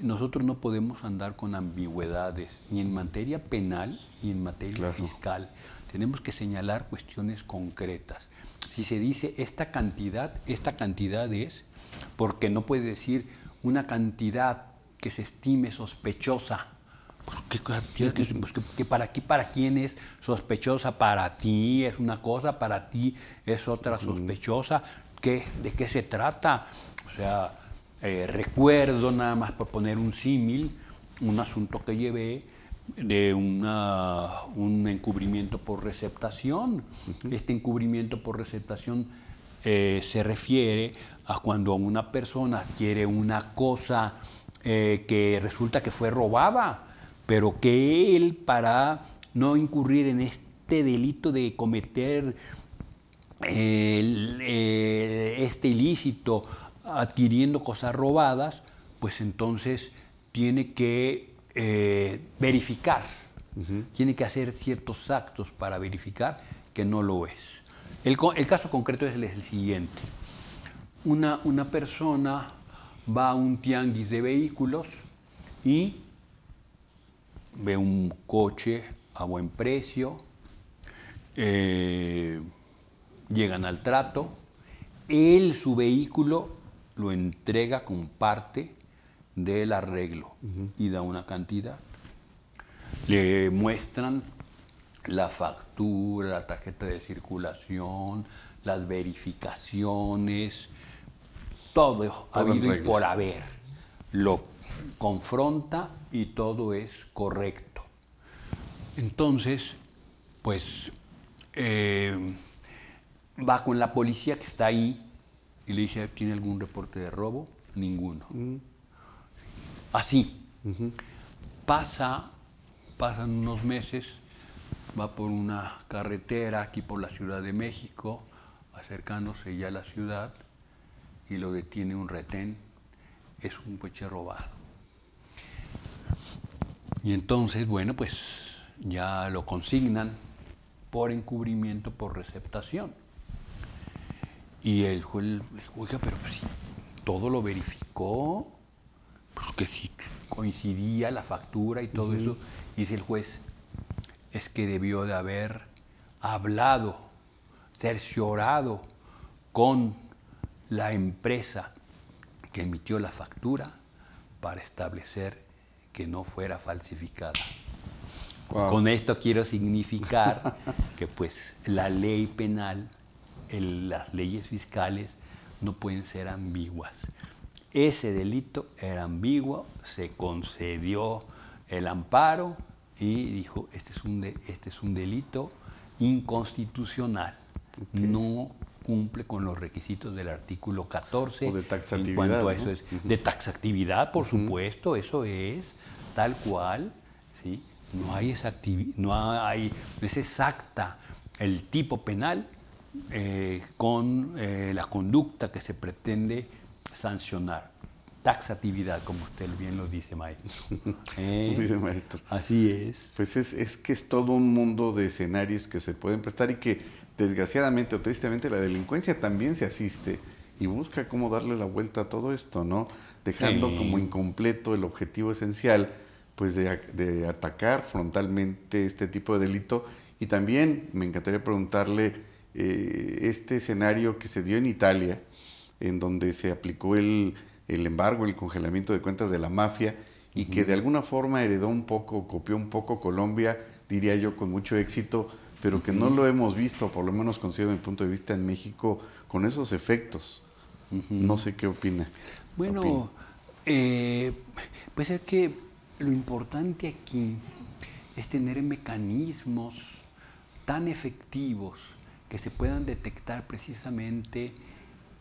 nosotros no podemos andar con ambigüedades, ni en materia penal ni en materia fiscal. Tenemos que señalar cuestiones concretas. Si se dice esta cantidad es, porque no puede decir una cantidad que se estime sospechosa. ¿Para quién es sospechosa? Para ti es una cosa, para ti es otra sospechosa. ¿De qué se trata? O sea, recuerdo, nada más por poner un símil, un asunto que llevé de un encubrimiento por receptación. Este encubrimiento por receptación se refiere a cuando una persona adquiere una cosa que resulta que fue robada, pero que él, para no incurrir en este delito de cometer este ilícito adquiriendo cosas robadas, pues entonces tiene que verificar, tiene que hacer ciertos actos para verificar que no lo es. El caso concreto es el siguiente. Una persona va a un tianguis de vehículos y ve un coche a buen precio, llegan al trato, su vehículo lo entrega con parte del arreglo y da una cantidad. Le muestran la factura, la tarjeta de circulación, las verificaciones, todo habido y por haber. Lo confronta y todo es correcto. Entonces, pues, va con la policía que está ahí y le dice, ¿tiene algún reporte de robo? Ninguno. Así. Pasan unos meses, va por una carretera aquí por la Ciudad de México, acercándose ya a la ciudad, y lo detiene un retén. Es un coche robado. Y entonces, bueno, pues ya lo consignan por encubrimiento, por receptación. Y el juez dijo, oiga, pero si todo lo verificó, pues que si coincidía la factura y todo eso. Y dice el juez, es que debió de haber hablado, cerciorado con la empresa que emitió la factura para establecer que no fuera falsificada. Wow. Con esto quiero significar que pues la ley penal, las leyes fiscales no pueden ser ambiguas. Ese delito era ambiguo, se concedió el amparo y dijo, este es un delito inconstitucional. No cumple con los requisitos del artículo 14. O de taxatividad. En cuanto a eso, ¿no? De taxatividad, por supuesto, eso es tal cual, ¿sí? No es exacta el tipo penal con la conducta que se pretende sancionar. taxatividad, como usted bien lo dice, maestro. Dice maestro. Así es. Pues es que es todo un mundo de escenarios que se pueden prestar y que desgraciadamente o tristemente la delincuencia también se asiste y busca cómo darle la vuelta a todo esto, ¿no? Dejando como incompleto el objetivo esencial, pues de atacar frontalmente este tipo de delito. Y también me encantaría preguntarle este escenario que se dio en Italia, en donde se aplicó el embargo, el congelamiento de cuentas de la mafia, y que de alguna forma heredó un poco, copió un poco Colombia, diría yo, con mucho éxito, pero que no lo hemos visto, por lo menos considero mi punto de vista en México, con esos efectos. No sé qué opina. Bueno, pues es que lo importante aquí es tener mecanismos tan efectivos que se puedan detectar precisamente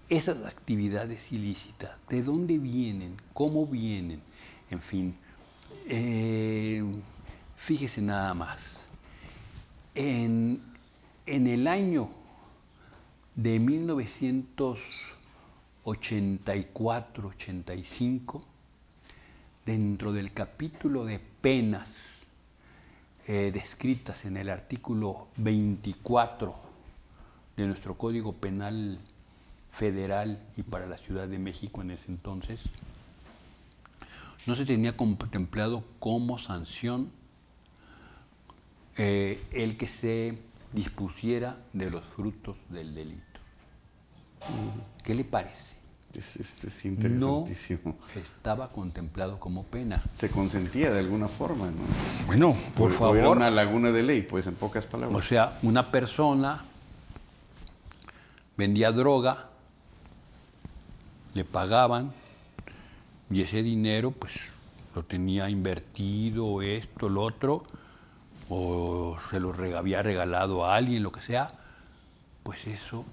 esas actividades ilícitas, de dónde vienen, cómo vienen, en fin. Fíjese nada más, en el año de 1984-85, dentro del capítulo de penas descritas en el artículo 24 de nuestro Código Penal Federal y para la Ciudad de México en ese entonces, no se tenía contemplado como sanción el que se dispusiera de los frutos del delito. ¿Qué le parece? Es interesantísimo. No estaba contemplado como pena. Se consentía de alguna forma, ¿no? Bueno, por favor. Era una laguna de ley, pues, en pocas palabras. O sea, una persona vendía droga, le pagaban, y ese dinero, pues, lo tenía invertido, esto, lo otro, o se lo había regalado a alguien, lo que sea, pues eso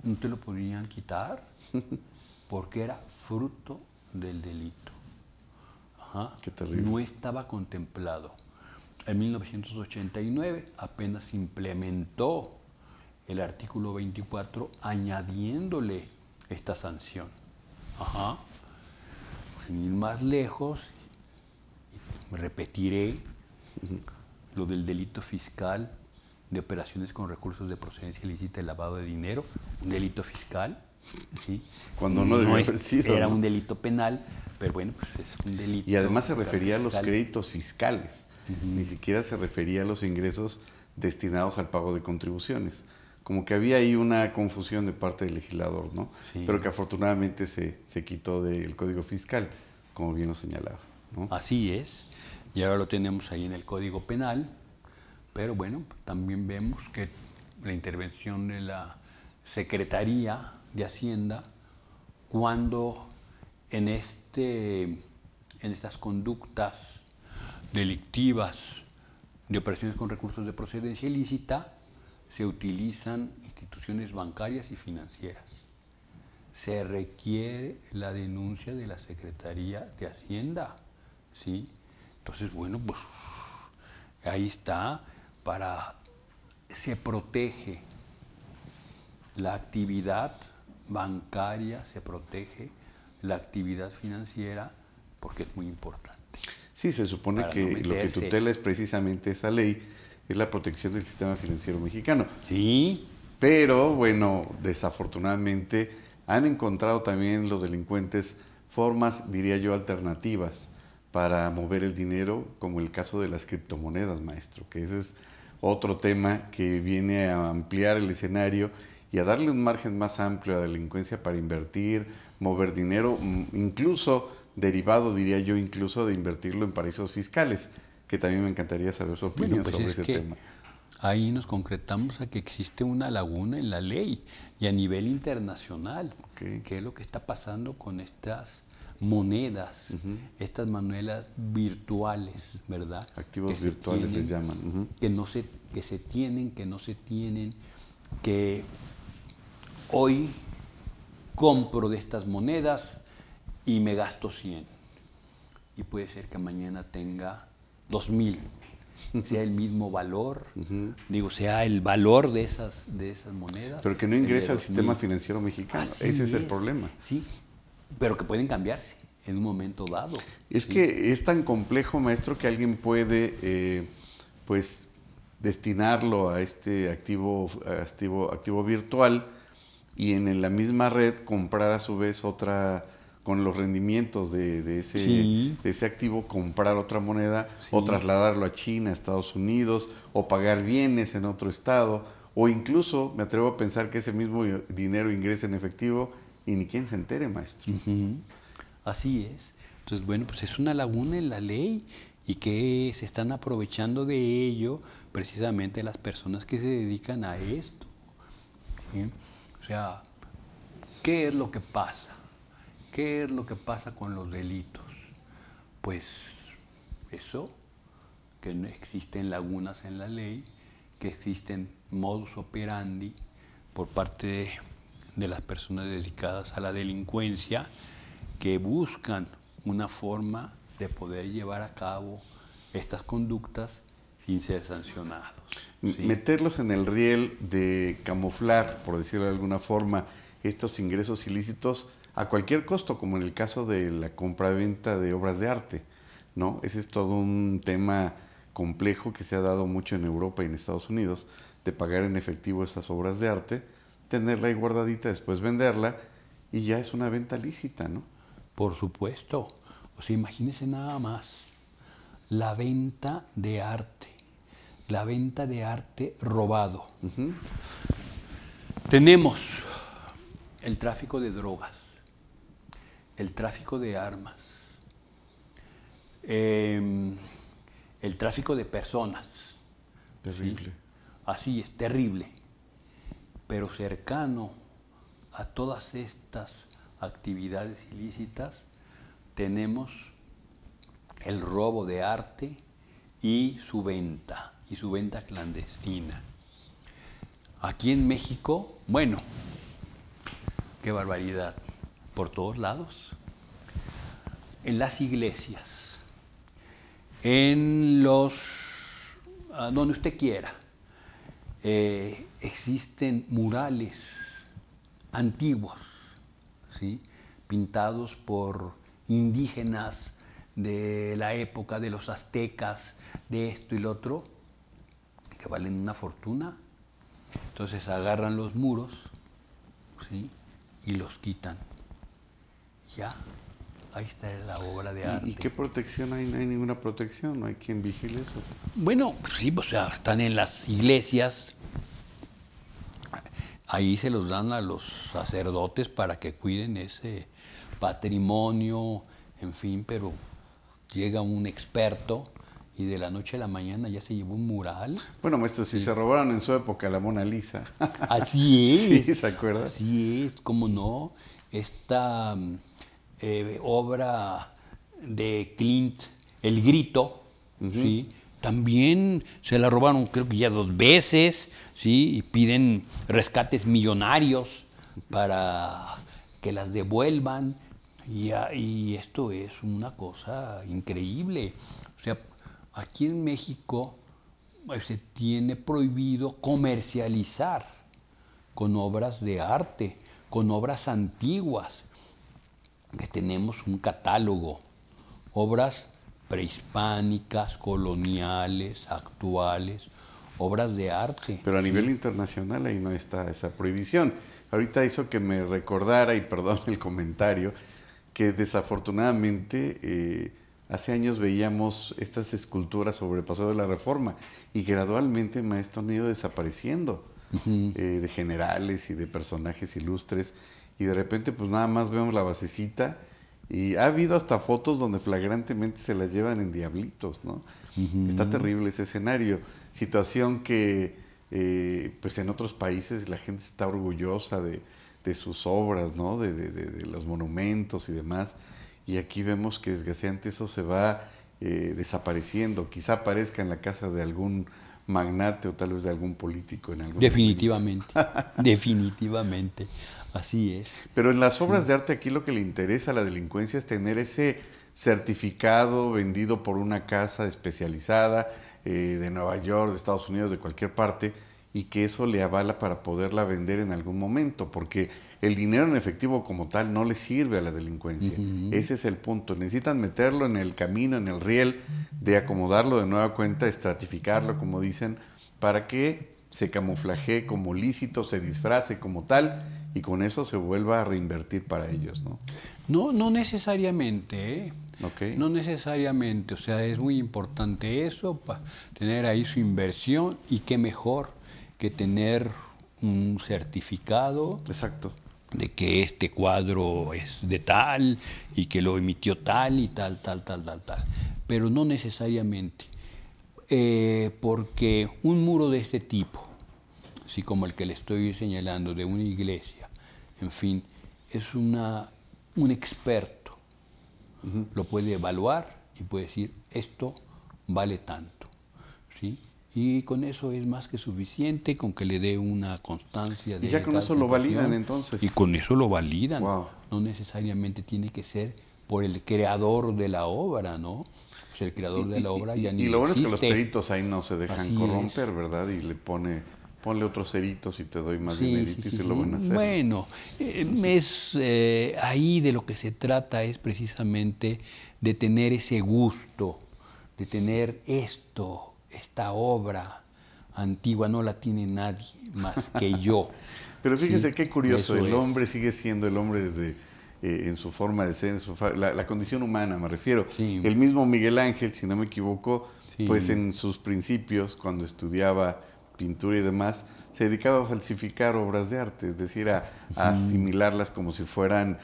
no te lo podían quitar porque era fruto del delito. Ajá. Qué terrible. No estaba contemplado. En 1989 apenas se implementó el artículo 24 añadiéndole esta sanción. Ajá. Sin ir más lejos, repetiré lo del delito fiscal de operaciones con recursos de procedencia ilícita y lavado de dinero, un delito fiscal, ¿sí? Cuando no debió haber sido, era ¿no? un delito penal, pero bueno, pues es un delito. Y además se refería a los fiscal. créditos fiscales, ni siquiera se refería a los ingresos destinados al pago de contribuciones. Como que había ahí una confusión de parte del legislador, ¿no? Sí. Pero que afortunadamente se quitó del Código Fiscal, como bien lo señalaba, ¿no? Así es, y ahora lo tenemos ahí en el Código Penal, pero bueno, también vemos que la intervención de la Secretaría de Hacienda, cuando en estas conductas delictivas de operaciones con recursos de procedencia ilícita, se utilizan instituciones bancarias y financieras. Se requiere la denuncia de la Secretaría de Hacienda, ¿sí? Entonces, bueno, pues ahí está, se protege la actividad bancaria, se protege la actividad financiera, porque es muy importante. Sí, se supone Para que no lo que meterse. tutela es precisamente esa ley, es la protección del sistema financiero mexicano. Sí. Pero, bueno, desafortunadamente han encontrado también los delincuentes formas, diría yo, alternativas para mover el dinero, como el caso de las criptomonedas, maestro, que ese es otro tema que viene a ampliar el escenario y a darle un margen más amplio a la delincuencia para invertir, mover dinero, incluso derivado, diría yo, incluso de invertirlo en paraísos fiscales, que también me encantaría saber su opinión sobre ese tema. Ahí nos concretamos a que existe una laguna en la ley y a nivel internacional, Okay. que es lo que está pasando con estas monedas, estas monedas virtuales, ¿verdad? Activos virtuales les llaman. Que se tienen, que no se tienen, que hoy compro de estas monedas y me gasto 100. Y puede ser que mañana tenga 2,000. Sea el mismo valor, sea el valor de esas monedas. Pero que no ingresa al sistema financiero mexicano. Así Ese es el es. problema. Sí, pero que pueden cambiarse en un momento dado. Es ¿sí? que es tan complejo, maestro, que alguien puede, pues, destinarlo a este activo virtual y en la misma red comprar a su vez otra, con los rendimientos de ese activo, comprar otra moneda o trasladarlo a China, a Estados Unidos, o pagar bienes en otro estado, o incluso me atrevo a pensar que ese mismo dinero ingrese en efectivo y ni quien se entere, maestro. Así es. Entonces, bueno, pues es una laguna en la ley y que se están aprovechando de ello precisamente las personas que se dedican a esto. ¿Sí? O sea, ¿qué es lo que pasa? ¿Qué es lo que pasa con los delitos? Pues eso, que no existen lagunas en la ley, que existen modus operandi por parte de las personas dedicadas a la delincuencia que buscan una forma de poder llevar a cabo estas conductas sin ser sancionados. ¿sí? Meterlos en el riel de camuflar, por decirlo de alguna forma, estos ingresos ilícitos a cualquier costo, como en el caso de la compra-venta de obras de arte, ¿no? Ese es todo un tema complejo que se ha dado mucho en Europa y en Estados Unidos, de pagar en efectivo esas obras de arte, tenerla ahí guardadita, después venderla, y ya es una venta lícita, ¿no? Por supuesto. O sea, imagínense nada más la venta de arte robado. Tenemos el tráfico de drogas, el tráfico de armas, el tráfico de personas. Terrible. ¿sí? Así es, terrible. Pero cercano a todas estas actividades ilícitas tenemos el robo de arte y su venta clandestina. Aquí en México, bueno, qué barbaridad, por todos lados. En las iglesias, en donde usted quiera, existen murales antiguos, ¿sí? pintados por indígenas de la época de los aztecas, de esto y lo otro, que valen una fortuna. Entonces agarran los muros, ¿sí? y los quitan. Ya, ahí está la obra de arte. ¿Y qué protección hay? No hay ninguna protección, no hay quien vigile eso. Bueno, sí, o sea, están en las iglesias. Ahí se los dan a los sacerdotes para que cuiden ese patrimonio, en fin, pero llega un experto y de la noche a la mañana ya se llevó un mural. Bueno, maestro, si se robaron en su época la Mona Lisa. Así es. Sí, ¿se acuerda? Así es, cómo no. Esta obra de Klimt, El Grito, ¿sí? También se la robaron, creo que ya 2 veces, ¿sí? Y piden rescates millonarios para que las devuelvan. Y esto es una cosa increíble. O sea, aquí en México se tiene prohibido comercializar con obras de arte, con obras antiguas, que tenemos un catálogo, obras prehispánicas, coloniales, actuales, obras de arte. Pero a nivel internacional ahí no está esa prohibición. Ahorita hizo que me recordara, y perdón el comentario, que desafortunadamente hace años veíamos estas esculturas sobre el Paseo de la Reforma y gradualmente, maestro, han ido desapareciendo de generales y de personajes ilustres, y de repente pues nada más vemos la basecita. Y ha habido hasta fotos donde flagrantemente se las llevan en diablitos, ¿no? Está terrible ese escenario. Situación que, pues en otros países la gente está orgullosa de sus obras, ¿no? De los monumentos y demás. Y aquí vemos que desgraciadamente eso se va desapareciendo. Quizá aparezca en la casa de algún magnate o tal vez de algún político en algún Definitivamente, definitivamente, así es. Pero en las obras de arte aquí lo que le interesa a la delincuencia es tener ese certificado vendido por una casa especializada de Nueva York, de Estados Unidos, de cualquier parte, y que eso le avala para poderla vender en algún momento, porque el dinero en efectivo como tal no le sirve a la delincuencia. Ese es el punto. Necesitan meterlo en el camino, en el riel, de acomodarlo de nueva cuenta, estratificarlo, como dicen, para que se camuflajee como lícito, se disfrace como tal, y con eso se vuelva a reinvertir para ellos, ¿no? No necesariamente, ¿eh? Okay. No necesariamente, o sea, es muy importante eso, para tener ahí su inversión, y qué mejor que tener un certificado. Exacto. De que este cuadro es de tal y que lo emitió tal y tal. Pero no necesariamente, porque un muro de este tipo, así como el que le estoy señalando, de una iglesia, en fin, es un experto. Lo puede evaluar y puede decir, esto vale tanto, ¿sí? Y con eso es más que suficiente, con que le dé una constancia de... Y ya con eso lo validan entonces. Y con eso lo validan. Wow. No necesariamente tiene que ser por el creador de la obra, ¿no? Pues el creador de la obra ya ni existe. Y lo bueno es que los peritos ahí no se dejan Así corromper, es. ¿verdad? Y le ponle otros ceritos y te doy más dinerito y se lo van a hacer. Bueno, ahí de lo que se trata es precisamente de tener ese gusto, de tener esta obra antigua, no la tiene nadie más que yo. Pero fíjese ¿sí? qué curioso, Eso el es. hombre sigue siendo el hombre desde en su forma de ser, la condición humana me refiero. Sí. El mismo Miguel Ángel, si no me equivoco, Sí. pues en sus principios, cuando estudiaba pintura y demás, se dedicaba a falsificar obras de arte, es decir, a asimilarlas como si fueran,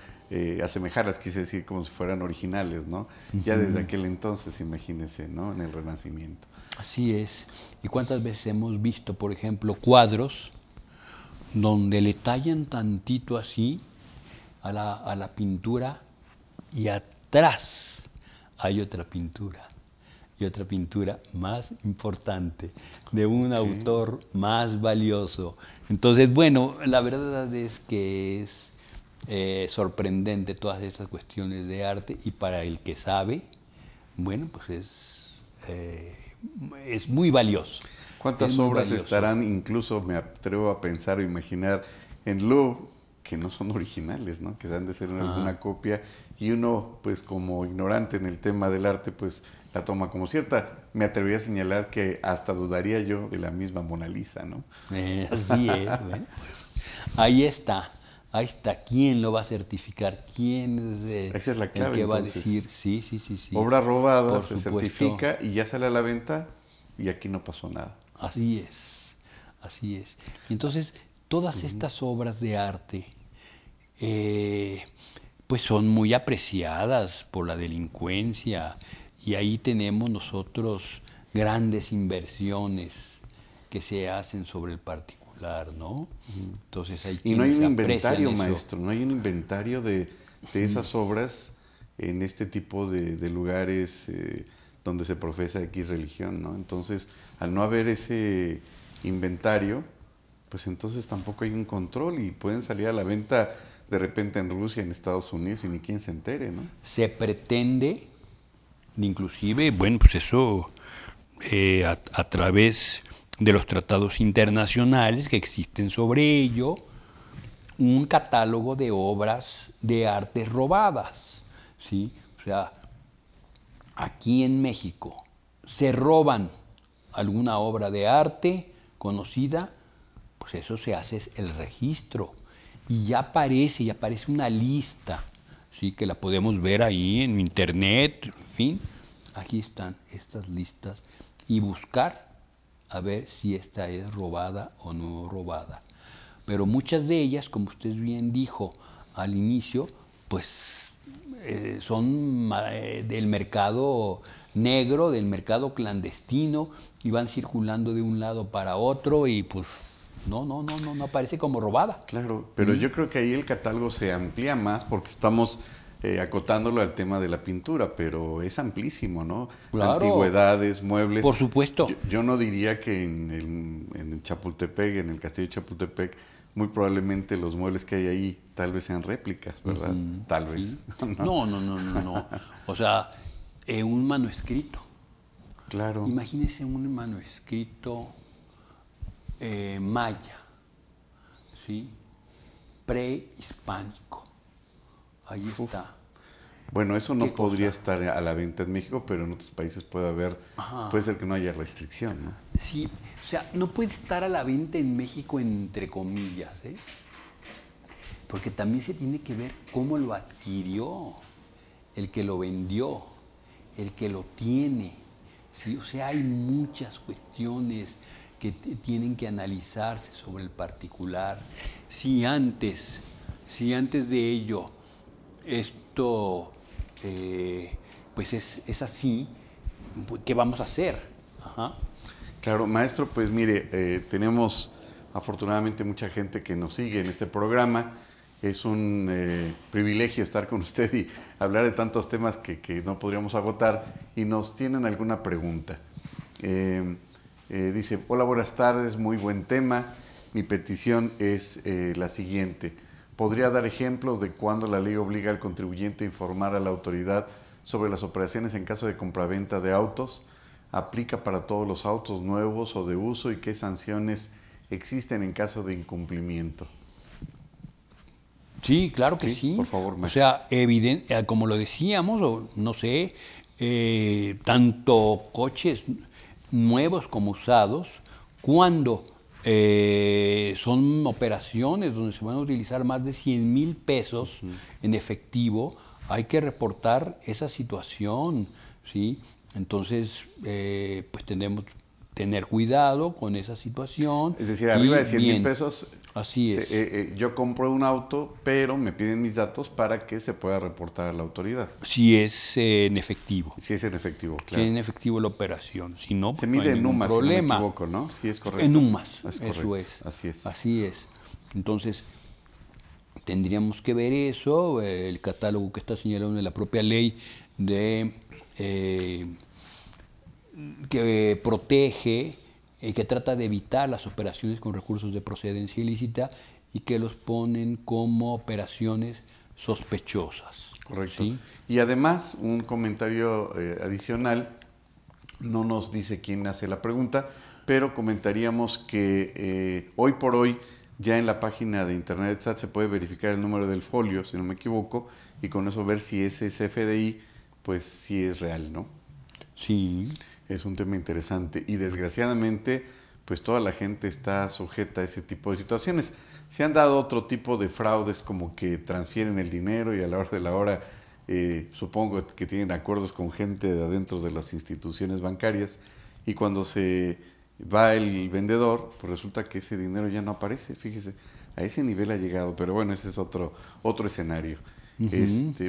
asemejarlas, quise decir, como si fueran originales, ¿no? Ya desde aquel entonces, imagínense, ¿no? En el Renacimiento. Así es. ¿Y cuántas veces hemos visto, por ejemplo, cuadros donde le tallan tantito así a la pintura y atrás hay otra pintura? Y otra pintura más importante, de un autor más valioso. Entonces, bueno, la verdad es que es sorprendente todas estas cuestiones de arte, y para el que sabe, bueno, pues es muy valioso. ¿Cuántas obras estarán, incluso me atrevo a pensar o imaginar, en Louvre, que no son originales, ¿no? Que han de ser alguna copia, y uno, pues como ignorante en el tema del arte, pues la toma como cierta. Me atrevería a señalar que hasta dudaría yo de la misma Mona Lisa, ¿no? Así es. Bueno, pues, ahí está. ¿Quién lo va a certificar? ¿Quién es Esa es la clave, el que va entonces, a decir? Sí. Obra robada, Por se supuesto. certifica y ya sale a la venta y aquí no pasó nada. Así es. Entonces, todas estas obras de arte pues son muy apreciadas por la delincuencia, y ahí tenemos nosotros grandes inversiones que se hacen sobre el particular, ¿no? Entonces hay y no hay un quienes inventario, aprecian eso. maestro, no hay un inventario de esas obras en este tipo de lugares donde se profesa X religión, ¿no? Entonces, al no haber ese inventario, pues entonces tampoco hay un control y pueden salir a la venta de repente en Rusia, en Estados Unidos, y ni quien se entere, ¿no? Se pretende, inclusive, bueno, pues eso a través de los tratados internacionales que existen sobre ello, un catálogo de obras de arte robadas, ¿sí? O sea, aquí en México se roban alguna obra de arte conocida, pues eso se hace el registro, y ya aparece una lista, ¿sí? Que la podemos ver ahí en internet, en fin. Aquí están estas listas, y buscar a ver si esta es robada o no robada. Pero muchas de ellas, como usted bien dijo al inicio, pues son del mercado negro, del mercado clandestino, y van circulando de un lado para otro, y pues no aparece como robada. Claro, pero yo creo que ahí el catálogo se amplía más porque estamos acotándolo al tema de la pintura, pero es amplísimo, ¿no? Claro. Antigüedades, muebles. Por supuesto. Yo no diría que en Chapultepec, en el castillo de Chapultepec, muy probablemente los muebles que hay ahí tal vez sean réplicas, ¿verdad? Tal vez. ¿Sí? No. O sea, un manuscrito. Claro. Imagínese un manuscrito maya, ¿sí? Prehispánico. Ahí está. Bueno, eso no podría estar a la venta en México, pero en otros países puede ser que no haya restricción, ¿no? Sí, o sea, no puede estar a la venta en México entre comillas, ¿eh? Porque también se tiene que ver cómo lo adquirió, el que lo vendió, el que lo tiene, ¿sí? O sea, hay muchas cuestiones que tienen que analizarse sobre el particular. Si antes de ello esto pues es así, ¿qué vamos a hacer? Ajá. Claro, maestro, pues mire, tenemos afortunadamente mucha gente que nos sigue en este programa. Es un privilegio estar con usted y hablar de tantos temas que no podríamos agotar, y nos tienen alguna pregunta. Dice: hola, buenas tardes, muy buen tema. Mi petición es la siguiente. ¿Podría dar ejemplos de cuándo la ley obliga al contribuyente a informar a la autoridad sobre las operaciones en caso de compraventa de autos? ¿Aplica para todos los autos nuevos o de uso, y qué sanciones existen en caso de incumplimiento? Sí, claro que sí. Por favor, maestro. O sea, como lo decíamos, o no sé, tanto coches nuevos como usados, cuando son operaciones donde se van a utilizar más de 100,000 pesos en efectivo, hay que reportar esa situación, ¿sí? Entonces, pues tenemos que tener cuidado con esa situación. Es decir, arriba de 100,000 pesos, así es. Yo compro un auto, pero me piden mis datos para que se pueda reportar a la autoridad. Si es en efectivo. Si es en efectivo, claro. Si es en efectivo la operación. Si no, pues se mide no hay en UMAS, problema. si no me equivoco, ¿no? Sí, es correcto. En UMAS, es eso es. Así es. Así es. Entonces, tendríamos que ver eso, el catálogo que está señalado en la propia ley que protege, que trata de evitar las operaciones con recursos de procedencia ilícita y que los ponen como operaciones sospechosas. Correcto. ¿Sí? Y además, un comentario adicional, no nos dice quién hace la pregunta, pero comentaríamos que hoy por hoy ya en la página de internet de SAT se puede verificar el número del folio, si no me equivoco, y con eso ver si ese CFDI, pues sí es real, ¿no? Sí. Es un tema interesante y desgraciadamente pues toda la gente está sujeta a ese tipo de situaciones. Se han dado otro tipo de fraudes, como que transfieren el dinero y a la hora de la hora supongo que tienen acuerdos con gente de adentro de las instituciones bancarias, y cuando se va el vendedor pues resulta que ese dinero ya no aparece. Fíjese, a ese nivel ha llegado, pero bueno, ese es otro escenario.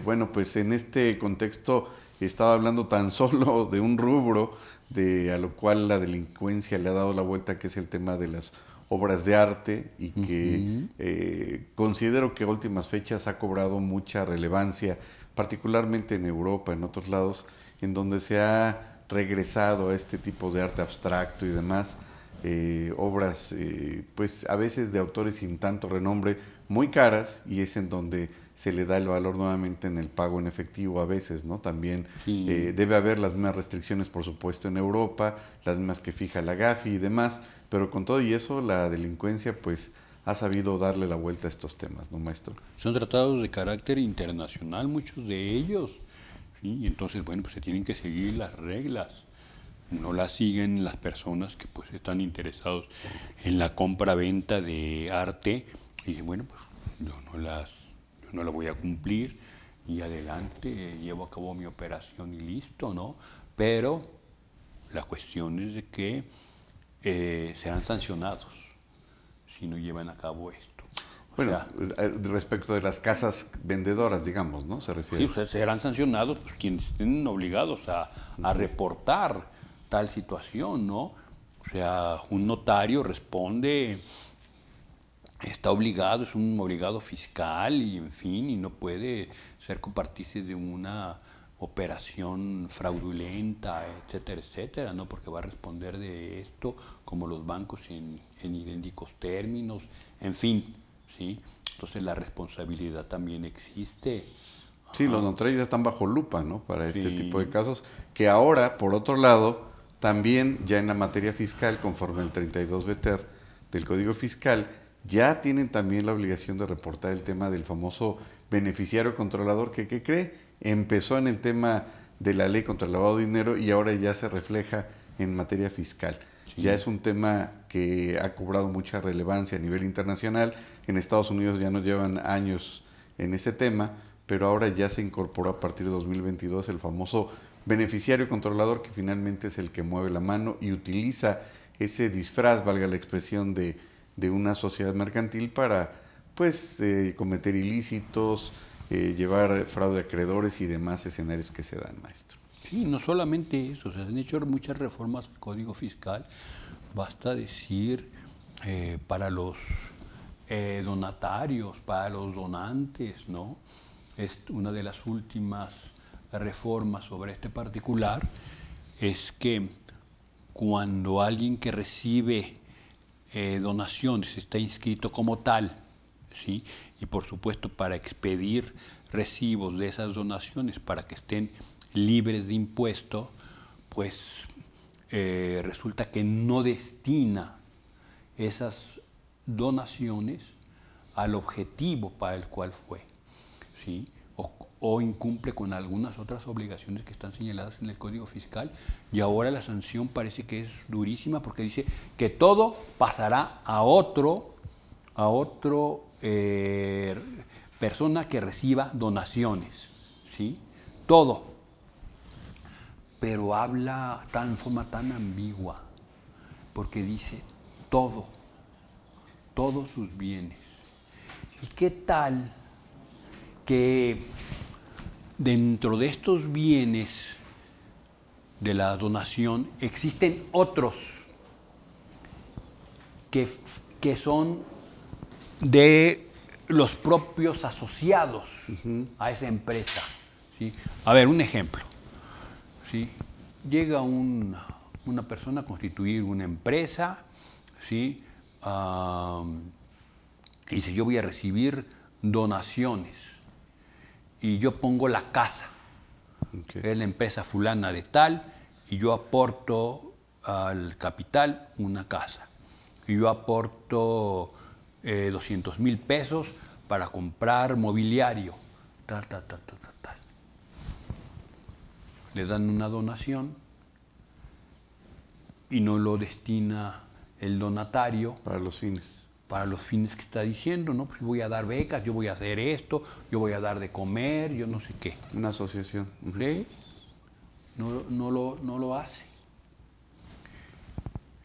Bueno, pues en este contexto estaba hablando tan solo de un rubro a lo cual la delincuencia le ha dado la vuelta, que es el tema de las obras de arte, y que considero que a últimas fechas ha cobrado mucha relevancia, particularmente en Europa, en otros lados, en donde se ha regresado a este tipo de arte abstracto y demás, obras pues a veces de autores sin tanto renombre, muy caras, y es en donde se le da el valor nuevamente en el pago en efectivo a veces, ¿no? También sí. Debe haber las mismas restricciones, por supuesto, en Europa, las mismas que fija la GAFI y demás, pero con todo y eso la delincuencia pues ha sabido darle la vuelta a estos temas, ¿no, maestro? Son tratados de carácter internacional, muchos de ellos, ¿sí? Y entonces, bueno, pues se tienen que seguir las reglas. No las siguen las personas que pues están interesados en la compra-venta de arte y dicen, bueno, pues yo no la voy a cumplir y adelante, llevo a cabo mi operación y listo, ¿no? Pero la cuestión es de que serán sancionados si no llevan a cabo esto. Bueno, respecto de las casas vendedoras, digamos, ¿no? Se refiere. Sí, o sea, serán sancionados pues, quienes estén obligados a reportar tal situación, ¿no? O sea, un notario responde, está obligado, es un obligado fiscal y en fin, y no puede ser copartícipe de una operación fraudulenta, etcétera, etcétera, ¿no? Porque va a responder de esto como los bancos en idénticos términos, en fin, ¿sí? Entonces la responsabilidad también existe. Sí, los notarios ya están bajo lupa, ¿no? Para este tipo de casos, que ahora, por otro lado, también ya en la materia fiscal, conforme el 32 BETER del Código Fiscal, ya tienen también la obligación de reportar el tema del famoso beneficiario controlador que, ¿qué cree? Empezó en el tema de la ley contra el lavado de dinero y ahora ya se refleja en materia fiscal. Sí. Ya es un tema que ha cobrado mucha relevancia a nivel internacional. En Estados Unidos ya nos llevan años en ese tema, pero ahora ya se incorporó a partir de 2022 el famoso beneficiario controlador, que finalmente es el que mueve la mano y utiliza ese disfraz, valga la expresión, de una sociedad mercantil para pues cometer ilícitos, llevar fraude a acreedores y demás escenarios que se dan, maestro. Sí, no solamente eso, se han hecho muchas reformas al Código Fiscal. Basta decir para los donatarios, para los donantes, ¿no? Es una de las últimas reformas sobre este particular, es que cuando alguien que recibe donaciones está inscrito como tal, ¿sí? Y por supuesto para expedir recibos de esas donaciones para que estén libres de impuesto, pues resulta que no destina esas donaciones al objetivo para el cual fue, ¿sí? O incumple con algunas otras obligaciones que están señaladas en el Código Fiscal, y ahora la sanción parece que es durísima porque dice que todo pasará a otro persona que reciba donaciones, ¿sí? Todo. Pero habla en forma tan ambigua, porque dice todos sus bienes. ¿Y qué tal que dentro de estos bienes de la donación existen otros que son de los propios asociados a esa empresa, ¿sí? A ver, un ejemplo, ¿sí? Llega una persona a constituir una empresa, ¿sí? Y dice, yo voy a recibir donaciones y yo pongo la casa, es la empresa fulana de tal, y yo aporto al capital una casa, y yo aporto 200,000 pesos para comprar mobiliario, tal. Le dan una donación y no lo destina el donatario para los fines. Para los fines que está diciendo, ¿no? Pues voy a dar becas, yo voy a hacer esto, yo voy a dar de comer, yo no sé qué. Una asociación. ¿Sí? No lo hace.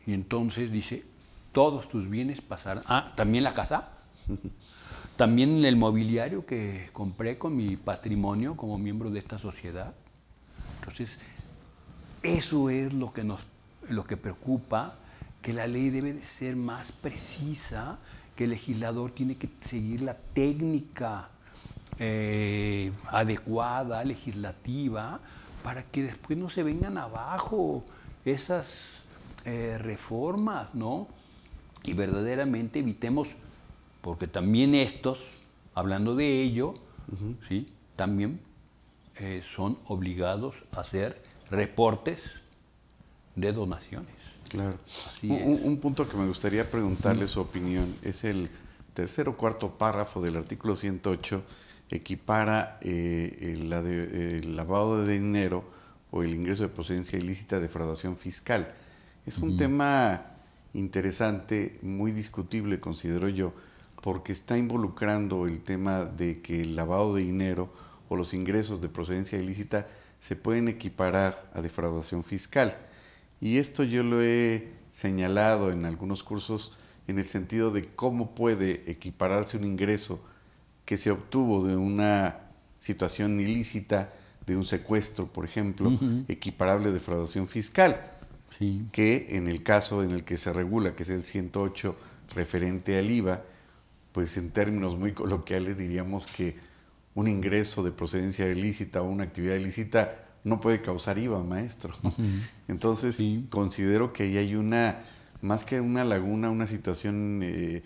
Y entonces dice, todos tus bienes pasarán. Ah, ¿también la casa? ¿También el mobiliario que compré con mi patrimonio como miembro de esta sociedad? Entonces, eso es lo que preocupa, que la ley debe de ser más precisa, que el legislador tiene que seguir la técnica adecuada, legislativa, para que después no se vengan abajo esas reformas, ¿no? Y verdaderamente evitemos, porque también estos, hablando de ello, ¿sí? También son obligados a hacer reportes de donaciones. Claro. Un punto que me gustaría preguntarle su opinión es el tercer o cuarto párrafo del artículo 108, equipara el lavado de dinero o el ingreso de procedencia ilícita a defraudación fiscal. Es un tema interesante, muy discutible, considero yo, porque está involucrando el tema de que el lavado de dinero o los ingresos de procedencia ilícita se pueden equiparar a defraudación fiscal. Y esto yo lo he señalado en algunos cursos en el sentido de cómo puede equipararse un ingreso que se obtuvo de una situación ilícita, de un secuestro, por ejemplo, equiparable a defraudación fiscal, que en el caso en el que se regula, que es el 108 referente al IVA, pues en términos muy coloquiales diríamos que un ingreso de procedencia ilícita o una actividad ilícita no puede causar IVA, maestro. Entonces, considero que ahí hay más que una laguna, una situación de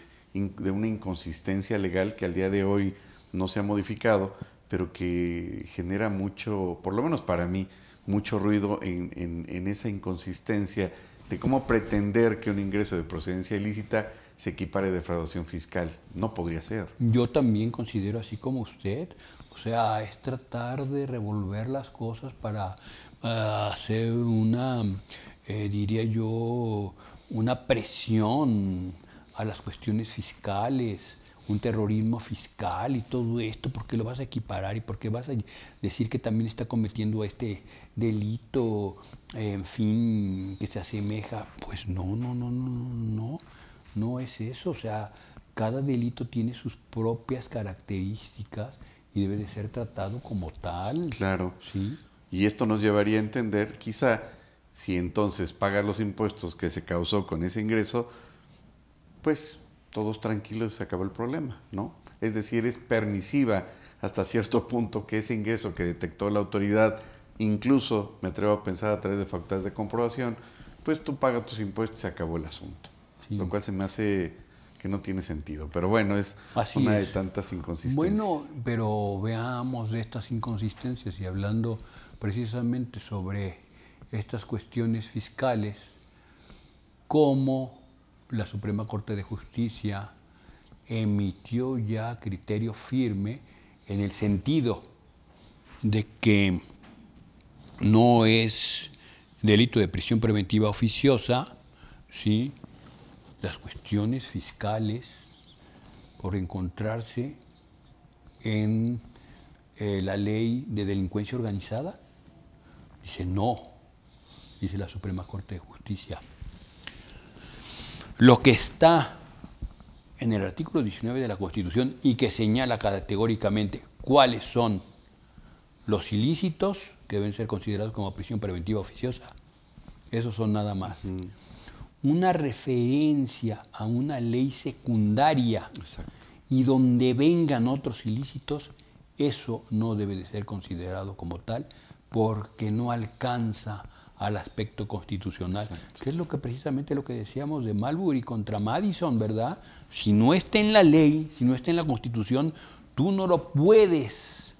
una inconsistencia legal que al día de hoy no se ha modificado, pero que genera mucho, por lo menos para mí, mucho ruido en esa inconsistencia de cómo pretender que un ingreso de procedencia ilícita se equipare defraudación fiscal. No podría ser. Yo también considero así como usted. O sea, es tratar de revolver las cosas para hacer una, diría yo, una presión a las cuestiones fiscales, un terrorismo fiscal y todo esto, porque lo vas a equiparar y porque vas a decir que también está cometiendo este delito, en fin, que se asemeja. Pues no es eso. O sea, cada delito tiene sus propias características y debe de ser tratado como tal. Claro. Sí. Y esto nos llevaría a entender, quizá, si entonces pagas los impuestos que se causó con ese ingreso, pues todos tranquilos, se acabó el problema, ¿no? Es decir, es permisiva hasta cierto punto que ese ingreso que detectó la autoridad, incluso, me atrevo a pensar a través de facultades de comprobación, pues tú pagas tus impuestos y se acabó el asunto. Sí. Lo cual se me hace que no tiene sentido. Pero bueno, es una de tantas inconsistencias. Bueno, pero veamos de estas inconsistencias y hablando precisamente sobre estas cuestiones fiscales, cómo la Suprema Corte de Justicia emitió ya criterio firme en el sentido de que no es delito de prisión preventiva oficiosa, ¿sí?, las cuestiones fiscales por encontrarse en la ley de delincuencia organizada. Dice no, dice la Suprema Corte de Justicia. Lo que está en el artículo 19 de la Constitución y que señala categóricamente cuáles son los ilícitos que deben ser considerados como prisión preventiva oficiosa, esos son nada más. Una referencia a una ley secundaria. Exacto. Y donde vengan otros ilícitos, eso no debe de ser considerado como tal porque no alcanza al aspecto constitucional. Exacto. Que es lo que precisamente lo que decíamos de Marbury contra Madison, ¿verdad? Si no está en la ley, si no está en la Constitución, tú no lo puedes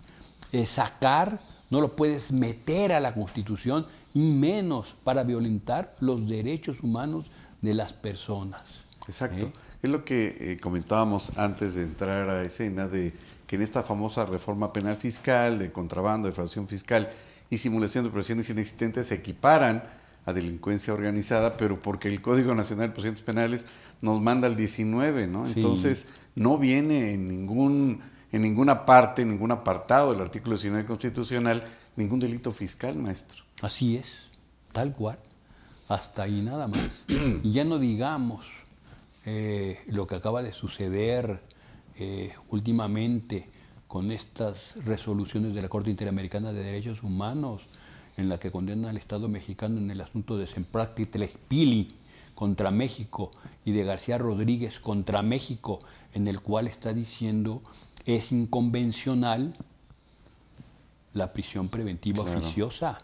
sacar, no lo puedes meter a la Constitución y menos para violentar los derechos humanos de las personas. Exacto. Es lo que comentábamos antes de entrar a escena, de que en esta famosa reforma penal fiscal, de contrabando, defraudación fiscal y simulación de operaciones inexistentes se equiparan a delincuencia organizada, pero porque el Código Nacional de Procedimientos Penales nos manda al 19, ¿no? Sí. Entonces no viene en ninguna parte, en ningún apartado del artículo 19 constitucional, ningún delito fiscal, maestro. Así es, tal cual, hasta ahí nada más. Y ya no digamos lo que acaba de suceder últimamente con estas resoluciones de la Corte Interamericana de Derechos Humanos, en la que condena al Estado mexicano en el asunto de Semprati Tlespili contra México y de García Rodríguez contra México, en el cual está diciendo es inconvencional la prisión preventiva oficiosa.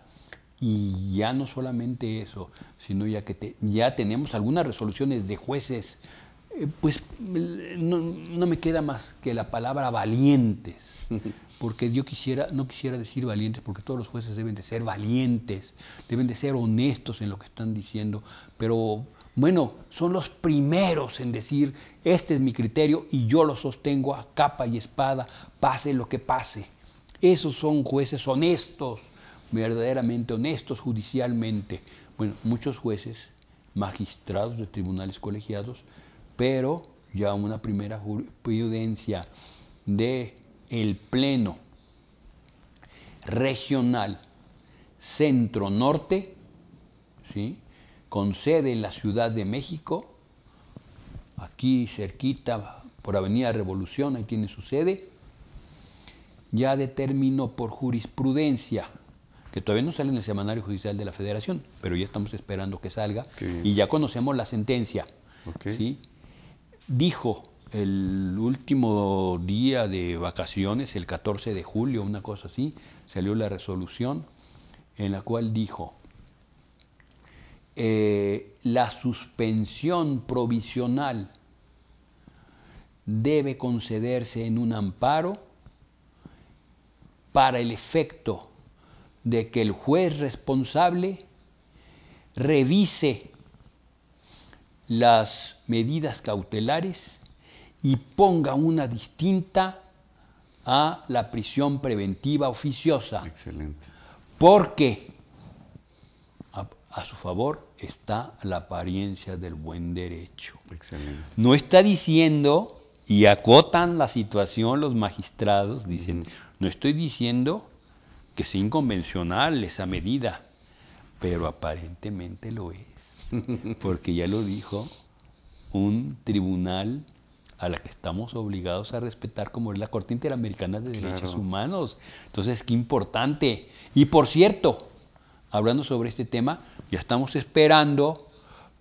Y ya no solamente eso, sino ya que ya tenemos algunas resoluciones de jueces, pues no me queda más que la palabra valientes, porque yo no quisiera decir valientes, porque todos los jueces deben de ser valientes, deben de ser honestos en lo que están diciendo, pero bueno, son los primeros en decir, este es mi criterio y yo lo sostengo a capa y espada, pase lo que pase. Esos son jueces honestos, verdaderamente honestos judicialmente. Bueno, muchos jueces, magistrados de tribunales colegiados, pero ya una primera jurisprudencia del Pleno Regional Centro-Norte, ¿sí?, con sede en la Ciudad de México, aquí cerquita por Avenida Revolución, ahí tiene su sede, ya determinó por jurisprudencia, que todavía no sale en el Semanario Judicial de la Federación, pero ya estamos esperando que salga, y ya conocemos la sentencia. Okay. ¿Sí? Dijo el último día de vacaciones, el 14 de julio, una cosa así, salió la resolución en la cual dijo la suspensión provisional debe concederse en un amparo para el efecto de que el juez responsable revise las medidas cautelares y ponga una distinta a la prisión preventiva oficiosa. Excelente. Porque a su favor está la apariencia del buen derecho. Excelente. No está diciendo, y acotan la situación los magistrados, dicen, no estoy diciendo que sea inconvencional esa medida, pero aparentemente lo es, porque ya lo dijo un tribunal a la que estamos obligados a respetar, como es la Corte Interamericana de Derechos Humanos. Entonces, qué importante. Y por cierto, hablando sobre este tema, ya estamos esperando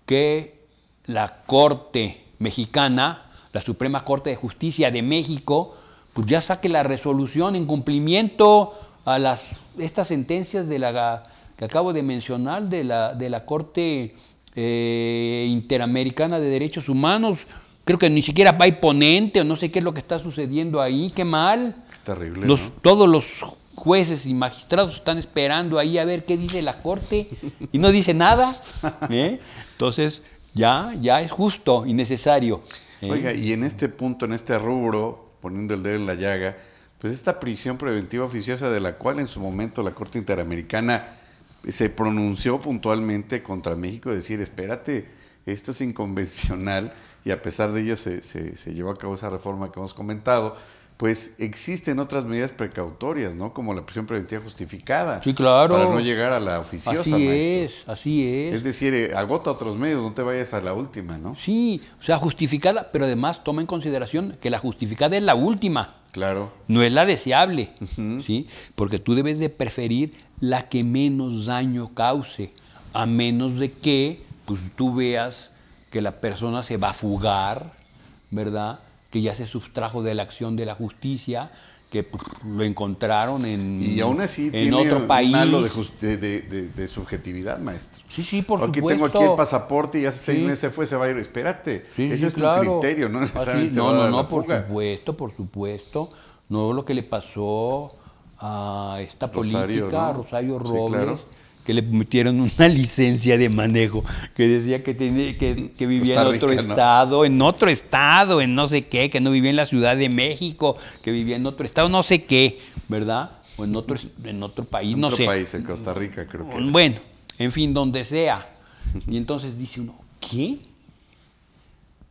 que la Corte Mexicana, la Suprema Corte de Justicia de México, pues ya saque la resolución en cumplimiento a estas sentencias que acabo de mencionar de la Corte Interamericana de Derechos Humanos. Creo que ni siquiera hay ponente o no sé qué es lo que está sucediendo ahí. ¡Qué mal! Terrible, ¿no? Todos los jueces y magistrados están esperando ahí a ver qué dice la Corte y no dice nada. Entonces, ya es justo y necesario. Oiga, y en este punto, en este rubro, poniendo el dedo en la llaga, pues esta prisión preventiva oficiosa de la cual en su momento la Corte Interamericana se pronunció puntualmente contra México, decir, espérate, esto es inconvencional, y a pesar de ello se llevó a cabo esa reforma que hemos comentado, pues existen otras medidas precautorias, ¿no? Como la prisión preventiva justificada. Sí, claro. Para no llegar a la oficiosa, así maestro. Así es. Es decir, agota otros medios, no te vayas a la última, ¿no? Sí, o sea, justificada, pero además toma en consideración que la justificada es la última. Claro. No es la deseable, ¿sí? Porque tú debes de preferir la que menos daño cause, a menos de que pues, tú veas que la persona se va a fugar, ¿verdad? Que ya se sustrajo de la acción de la justicia, que pues, lo encontraron y aún así en tiene otro país. Un halo de subjetividad, maestro. Sí, por Porque supuesto. tengo aquí el pasaporte y hace 6 meses se fue, se va a ir. Espérate, ese es claro. tu criterio, no necesariamente se va a dar la fuga. Por supuesto. No lo que le pasó a esta Rosario, política, ¿no? a Rosario Robles, Sí, claro. que le metieron una licencia de manejo, que decía que vivía en otro estado, en no sé qué, que no vivía en la Ciudad de México, que vivía en otro estado, no sé qué, ¿verdad? O en otro país, no sé. En otro país, en Costa Rica, creo que. Bueno, en fin, donde sea. Y entonces dice uno, ¿qué?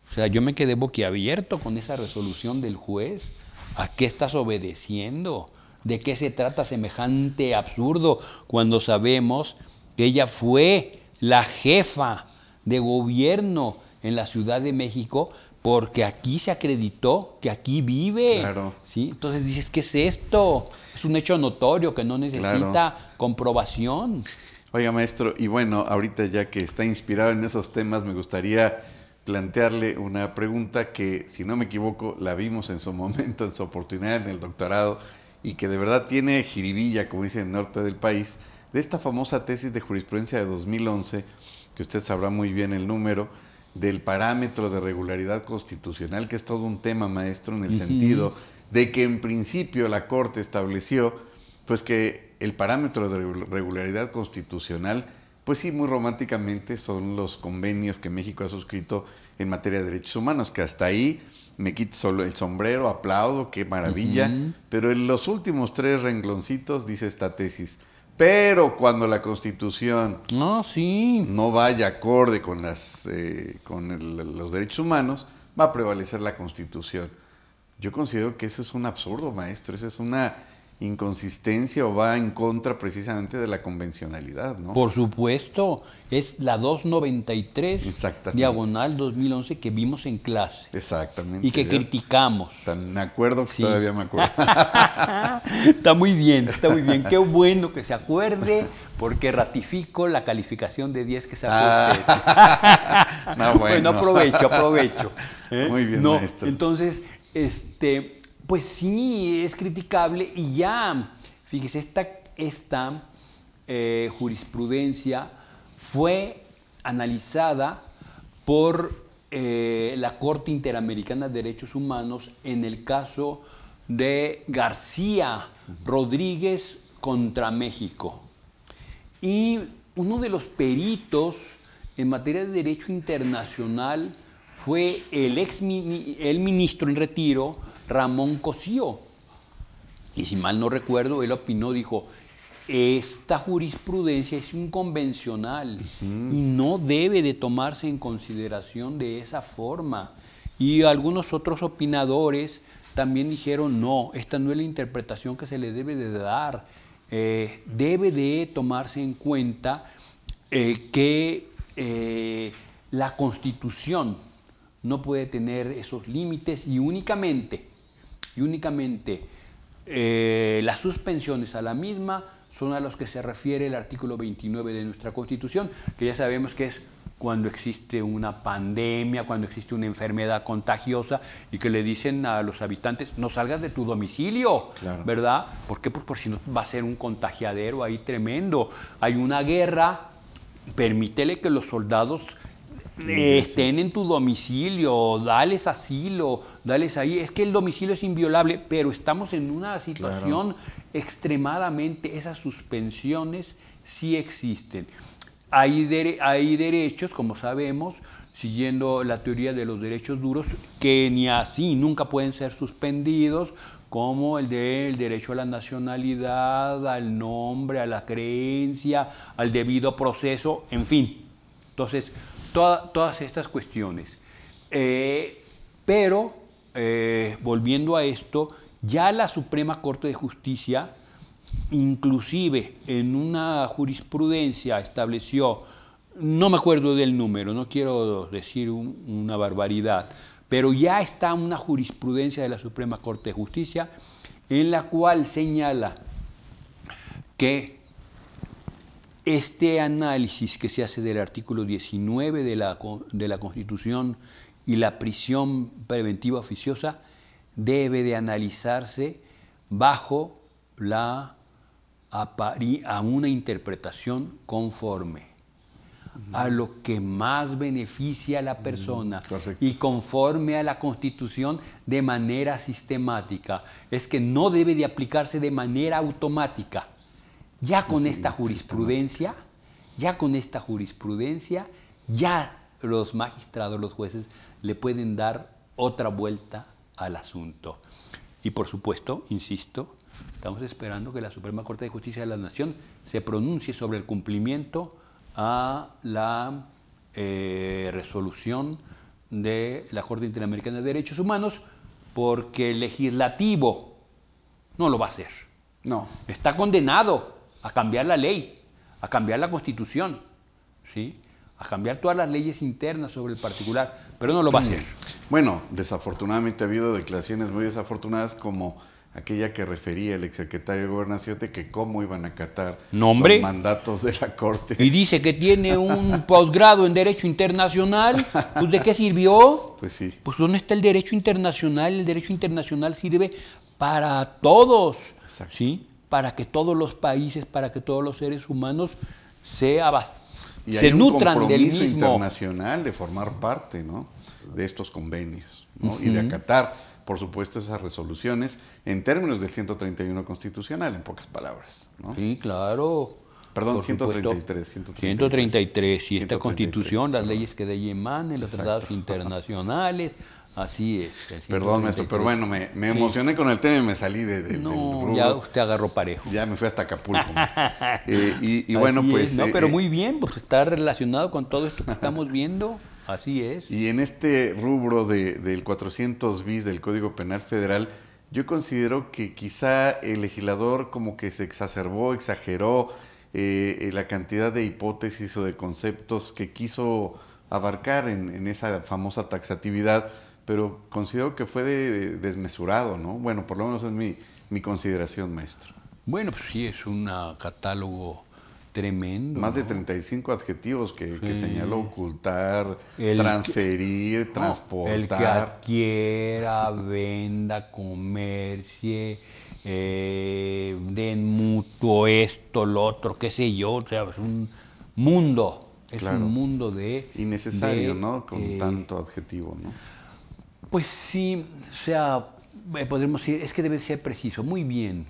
O sea, yo me quedé boquiabierto con esa resolución del juez. ¿A qué estás obedeciendo? ¿De qué se trata semejante absurdo cuando sabemos que ella fue la jefa de gobierno en la Ciudad de México porque aquí se acreditó que aquí vive? Claro. ¿Sí? Entonces dices, ¿qué es esto? Es un hecho notorio que no necesita comprobación. Oiga, maestro, y bueno, ahorita ya que está inspirado en esos temas, me gustaría plantearle una pregunta que, si no me equivoco, la vimos en su momento, en su oportunidad en el doctorado, y que de verdad tiene jiribilla, como dice en el norte del país, de esta famosa tesis de jurisprudencia de 2011, que usted sabrá muy bien el número, del parámetro de regularidad constitucional, que es todo un tema, maestro, en el sentido de que en principio la Corte estableció pues que el parámetro de regularidad constitucional, pues sí, muy románticamente son los convenios que México ha suscrito en materia de derechos humanos, que hasta ahí me quito solo el sombrero, aplaudo, qué maravilla, pero en los últimos 3 rengloncitos dice esta tesis, pero cuando la Constitución no vaya acorde con los derechos humanos, va a prevalecer la Constitución. Yo considero que eso es un absurdo, maestro, eso es una inconsistencia o va en contra precisamente de la convencionalidad, ¿no? Por supuesto, es la 293 diagonal 2011 que vimos en clase. Exactamente. Y que criticamos. Tan me acuerdo que todavía me acuerdo. Está muy bien. Qué bueno que se acuerde, porque ratifico la calificación de 10 que sacó usted. No, bueno, aprovecho. Muy bien, maestro. Entonces, pues sí, es criticable y ya, fíjese, esta jurisprudencia fue analizada por la Corte Interamericana de Derechos Humanos en el caso de García Rodríguez contra México. Y uno de los peritos en materia de derecho internacional fue el ministro en retiro, Ramón Cosío. Y si mal no recuerdo, él opinó, dijo, esta jurisprudencia es inconvencional y no debe de tomarse en consideración de esa forma. Y algunos otros opinadores también dijeron, no, esta no es la interpretación que se le debe de dar. Debe de tomarse en cuenta que la Constitución no puede tener esos límites y únicamente las suspensiones a la misma son a los que se refiere el artículo 29 de nuestra Constitución, que ya sabemos que es cuando existe una pandemia, cuando existe una enfermedad contagiosa y que le dicen a los habitantes, no salgas de tu domicilio, claro. ¿Verdad? ¿Por qué? Pues por si no va a ser un contagiadero ahí tremendo. Hay una guerra, permítele que los soldados estén en tu domicilio, dales asilo, dales ahí. Es que el domicilio es inviolable, pero estamos en una situación extremadamente, esas suspensiones sí existen. Hay derechos, como sabemos, siguiendo la teoría de los derechos duros, que ni así nunca pueden ser suspendidos, como el del derecho a la nacionalidad, al nombre, a la creencia, al debido proceso, en fin. Entonces, todas estas cuestiones. Pero, volviendo a esto, ya la Suprema Corte de Justicia, inclusive en una jurisprudencia estableció, no me acuerdo del número, no quiero decir una barbaridad, pero ya está una jurisprudencia de la Suprema Corte de Justicia en la cual señala que este análisis que se hace del artículo 19 de la Constitución y la prisión preventiva oficiosa debe de analizarse bajo a una interpretación conforme a lo que más beneficia a la persona y conforme a la Constitución de manera sistemática. Es que no debe de aplicarse de manera automática. Ya con esta jurisprudencia, ya los magistrados, los jueces, le pueden dar otra vuelta al asunto. Y por supuesto, insisto, estamos esperando que la Suprema Corte de Justicia de la Nación se pronuncie sobre el cumplimiento a la resolución de la Corte Interamericana de Derechos Humanos, porque el legislativo no lo va a hacer. No. Está condenado a cambiar la ley, a cambiar la Constitución, ¿sí? A cambiar todas las leyes internas sobre el particular, pero no lo va a hacer. Bueno, desafortunadamente ha habido declaraciones muy desafortunadas como aquella que refería el exsecretario de Gobernación de que cómo iban a acatar los mandatos de la Corte. Y dice que tiene un posgrado en Derecho Internacional, pues ¿de qué sirvió? Pues sí. Pues ¿dónde está el Derecho Internacional? El Derecho Internacional sirve para todos, ¿sí? Para que todos los países, para que todos los seres humanos se nutran del mismo. Y hay un compromiso internacional de formar parte, ¿no?, de estos convenios, ¿no? Y de acatar, por supuesto, esas resoluciones en términos del 131 constitucional, en pocas palabras, ¿no? Sí, claro. Perdón, 133. 133, y esta Constitución, las leyes que de ahí emanen, los tratados internacionales. Así es. Perdón, maestro, pero bueno, me emocioné con el tema y me salí del rubro. Ya usted agarró parejo. Ya me fui hasta Acapulco, maestro. Y bueno, pues... No, pero muy bien, pues está relacionado con todo esto que estamos viendo. Así es. Y en este rubro del 400 bis del Código Penal Federal, yo considero que quizá el legislador como que se exacerbó, exageró la cantidad de hipótesis o de conceptos que quiso abarcar en esa famosa taxatividad, pero considero que fue desmesurado, ¿no? Bueno, por lo menos es mi consideración, maestro. Bueno, pues sí, es un catálogo tremendo. Más de 35 adjetivos que señaló: ocultar, transferir, transportar. El que adquiera, venda, comercie, den mutuo esto, lo otro, qué sé yo, o sea, es un mundo. Es un mundo innecesario, ¿no? Con tanto adjetivo, ¿no? Pues sí, o sea, podríamos decir, es que debe ser preciso, muy bien,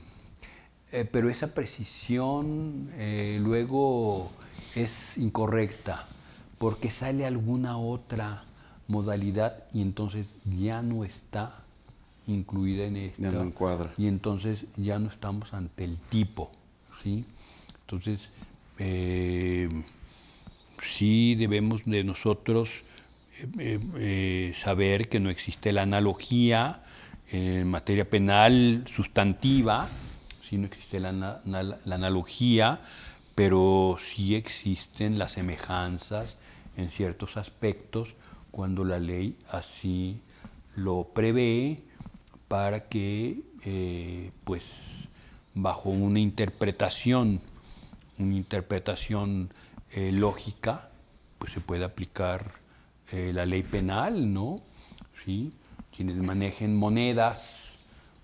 pero esa precisión luego es incorrecta, porque sale alguna otra modalidad y entonces ya no está incluida en esta. Ya no encuadra. Y entonces ya no estamos ante el tipo, ¿sí? Entonces, sí debemos de nosotros saber que no existe la analogía en materia penal sustantiva, sí no existe la analogía, pero sí existen las semejanzas en ciertos aspectos cuando la ley así lo prevé para que, pues, bajo una interpretación lógica, pues se puede aplicar la ley penal, ¿no? ¿Sí? Quienes manejen monedas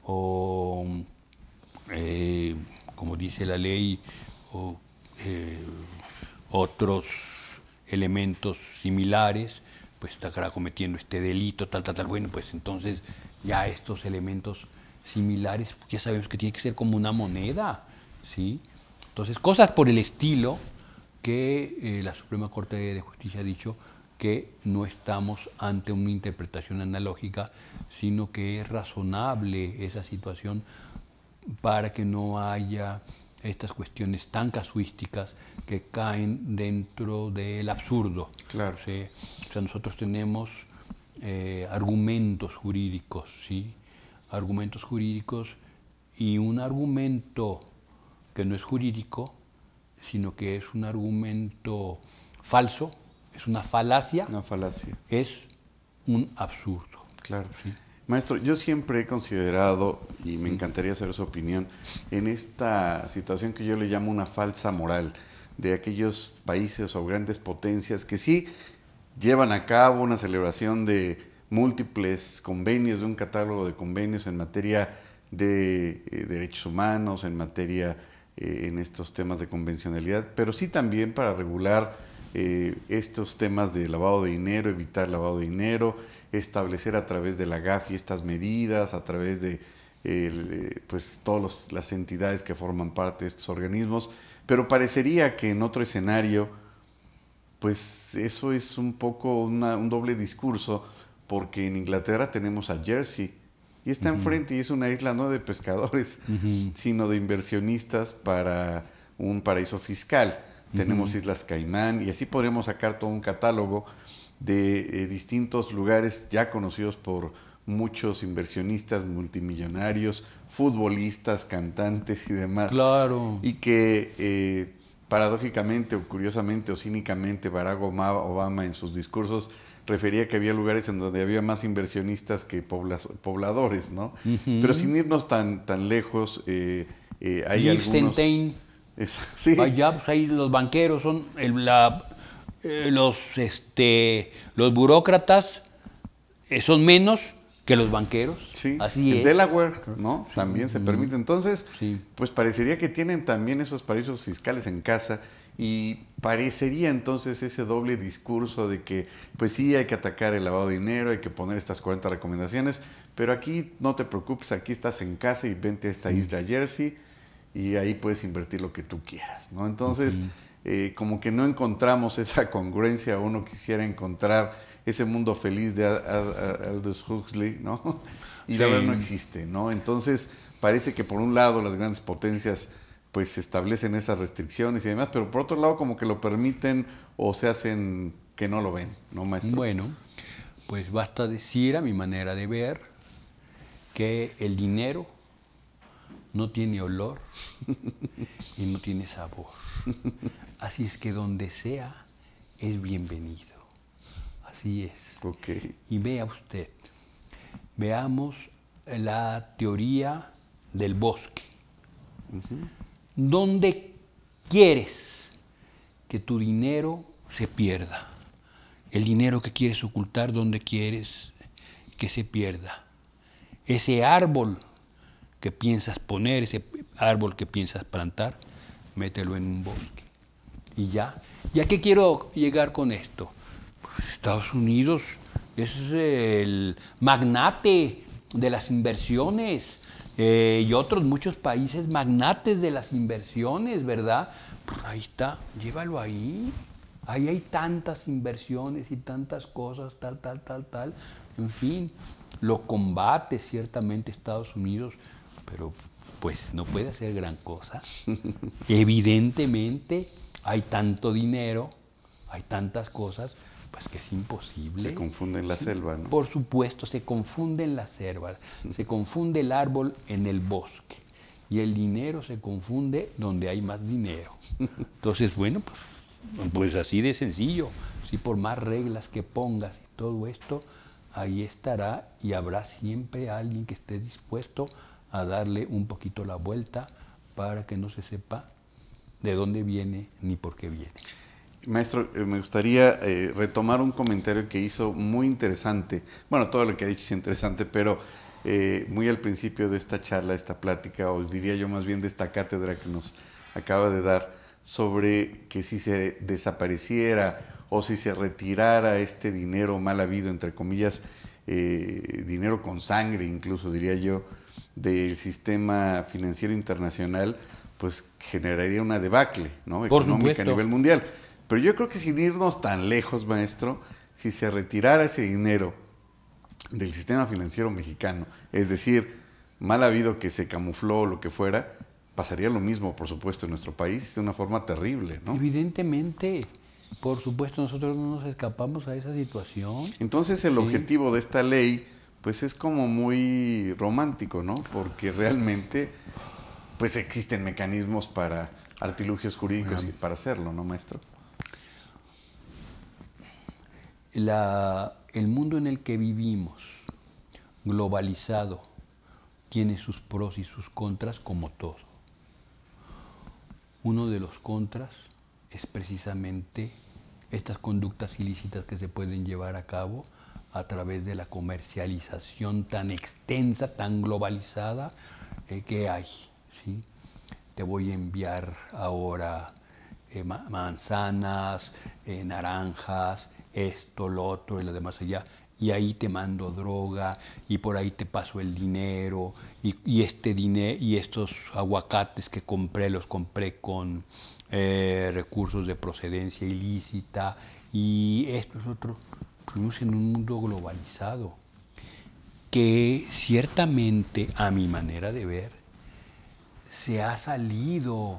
o, como dice la ley, o otros elementos similares, pues estará cometiendo este delito, tal. Bueno, pues entonces ya estos elementos similares, ya sabemos que tiene que ser como una moneda, ¿sí? Entonces, cosas por el estilo que la Suprema Corte de Justicia ha dicho que no estamos ante una interpretación analógica, sino que es razonable esa situación para que no haya estas cuestiones tan casuísticas que caen dentro del absurdo. Claro. O sea, nosotros tenemos argumentos jurídicos, ¿sí? Argumentos jurídicos, y un argumento que no es jurídico, sino que es un argumento falso, es una falacia. Una falacia. Es un absurdo. Claro. ¿Sí? Maestro, yo siempre he considerado, y me encantaría saber su opinión, en esta situación que yo le llamo una falsa moral de aquellos países o grandes potencias que sí llevan a cabo una celebración de múltiples convenios, de un catálogo de convenios en materia de derechos humanos, en materia en estos temas de convencionalidad, pero sí también para regular estos temas de lavado de dinero, evitar lavado de dinero, establecer a través de la GAFI estas medidas, a través de pues todas las entidades que forman parte de estos organismos, pero parecería que en otro escenario, pues eso es un poco un doble discurso, porque en Inglaterra tenemos a Jersey, y está enfrente y es una isla no de pescadores, sino de inversionistas para un paraíso fiscal. Tenemos Islas Caimán, y así podríamos sacar todo un catálogo de distintos lugares ya conocidos por muchos inversionistas multimillonarios, futbolistas, cantantes y demás. Claro. Y que paradójicamente o curiosamente o cínicamente Barack Obama en sus discursos refería que había lugares en donde había más inversionistas que pobladores, ¿no? Pero sin irnos tan lejos, hay algunos... Sí. Allá, pues ahí los banqueros son los burócratas son menos que los banqueros. Sí. Así en es. Delaware, ¿no? También se permite. Entonces, pues parecería que tienen también esos paraísos fiscales en casa, y parecería entonces ese doble discurso de que, pues sí, hay que atacar el lavado de dinero, hay que poner estas 40 recomendaciones, pero aquí no te preocupes, aquí estás en casa y vente a esta isla Jersey y ahí puedes invertir lo que tú quieras, ¿no? Entonces, como que no encontramos esa congruencia, uno quisiera encontrar ese mundo feliz de Aldous Huxley, ¿no? Y la verdad no existe, ¿no? Entonces, parece que por un lado las grandes potencias pues establecen esas restricciones y demás, pero por otro lado como que lo permiten o se hacen que no lo ven, ¿no, maestro? Bueno, pues basta decir, a mi manera de ver, que el dinero no tiene olor y no tiene sabor. Así es que donde sea es bienvenido. Así es. Okay. Y vea usted, veamos la teoría del bosque. ¿Dónde quieres que tu dinero se pierda? El dinero que quieres ocultar, ¿dónde quieres que se pierda? Ese árbol que piensas poner, ese árbol que piensas plantar, mételo en un bosque. Y ya. ¿Y a qué quiero llegar con esto? Pues Estados Unidos es el magnate de las inversiones. Y otros muchos países magnates de las inversiones, ¿verdad? Pues ahí está, llévalo ahí. Ahí hay tantas inversiones y tantas cosas, tal. En fin, lo combate ciertamente Estados Unidos, pero pues no puede hacer gran cosa. Evidentemente hay tanto dinero, hay tantas cosas, pues que es imposible. Se confunde en la selva, ¿no? Por supuesto, se confunde en la selva, se confunde el árbol en el bosque y el dinero se confunde donde hay más dinero. Entonces, bueno, pues así de sencillo. Si por más reglas que pongas y todo esto, ahí estará y habrá siempre alguien que esté dispuesto a darle un poquito la vuelta para que no se sepa de dónde viene ni por qué viene. Maestro, me gustaría retomar un comentario que hizo muy interesante. Bueno, todo lo que ha dicho es interesante, pero muy al principio de esta charla, esta plática, o diría yo más bien de esta cátedra que nos acaba de dar, sobre que si se desapareciera o si se retirara este dinero mal habido, entre comillas, dinero con sangre incluso, diría yo, del sistema financiero internacional, pues generaría una debacle, ¿no?, económica a nivel mundial. Pero yo creo que sin irnos tan lejos, maestro, si se retirara ese dinero del sistema financiero mexicano, es decir, mal habido que se camufló o lo que fuera, pasaría lo mismo, por supuesto, en nuestro país de una forma terrible, ¿no? Evidentemente, por supuesto, nosotros no nos escapamos a esa situación. Entonces el objetivo de esta ley, pues es como muy romántico, ¿no? Porque realmente, pues existen mecanismos para artilugios jurídicos y para hacerlo, ¿no, maestro? El mundo en el que vivimos, globalizado, tiene sus pros y sus contras como todo. Uno de los contras es precisamente estas conductas ilícitas que se pueden llevar a cabo a través de la comercialización tan extensa, tan globalizada que hay, ¿sí? Te voy a enviar ahora manzanas, naranjas, esto, lo otro y lo demás allá, y ahí te mando droga, y por ahí te paso el dinero, y este dinero, y estos aguacates que compré, los compré con recursos de procedencia ilícita, y esto es otro. Vivimos en un mundo globalizado, que ciertamente, a mi manera de ver, se ha salido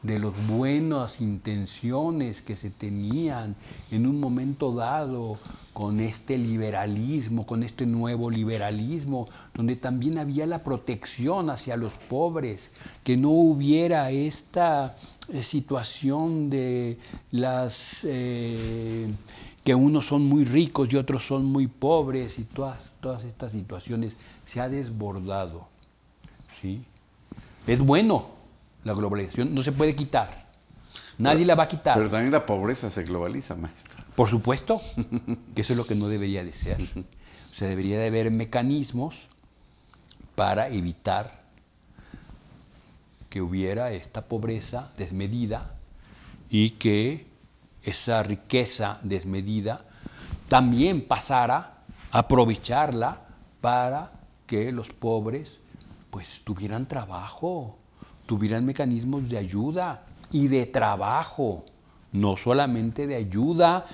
de las buenas intenciones que se tenían en un momento dado con este liberalismo, con este nuevo liberalismo, donde también había la protección hacia los pobres, que no hubiera esta situación de las que unos son muy ricos y otros son muy pobres, y todas estas situaciones se ha desbordado, ¿sí? Es bueno. La globalización no se puede quitar. Nadie la va a quitar. Pero también la pobreza se globaliza, maestro. Por supuesto, que eso es lo que no debería de ser. O sea, debería de haber mecanismos para evitar que hubiera esta pobreza desmedida y que esa riqueza desmedida también pasara a aprovecharla para que los pobres pues tuvieran trabajo, tuvieran mecanismos de ayuda y de trabajo, no solamente de ayuda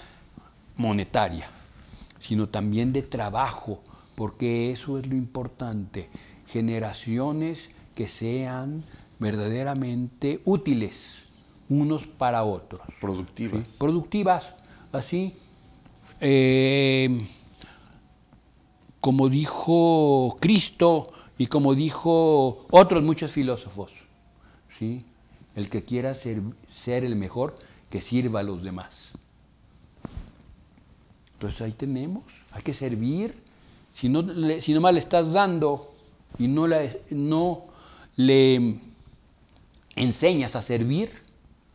monetaria, sino también de trabajo, porque eso es lo importante, generaciones que sean verdaderamente útiles unos para otros. Productivas. ¿Sí? Productivas, así, como dijo Cristo y como dijo otros muchos filósofos, ¿sí? El que quiera ser el mejor, que sirva a los demás. Entonces ahí tenemos, hay que servir. Si nomás le estás dando y no le enseñas a servir,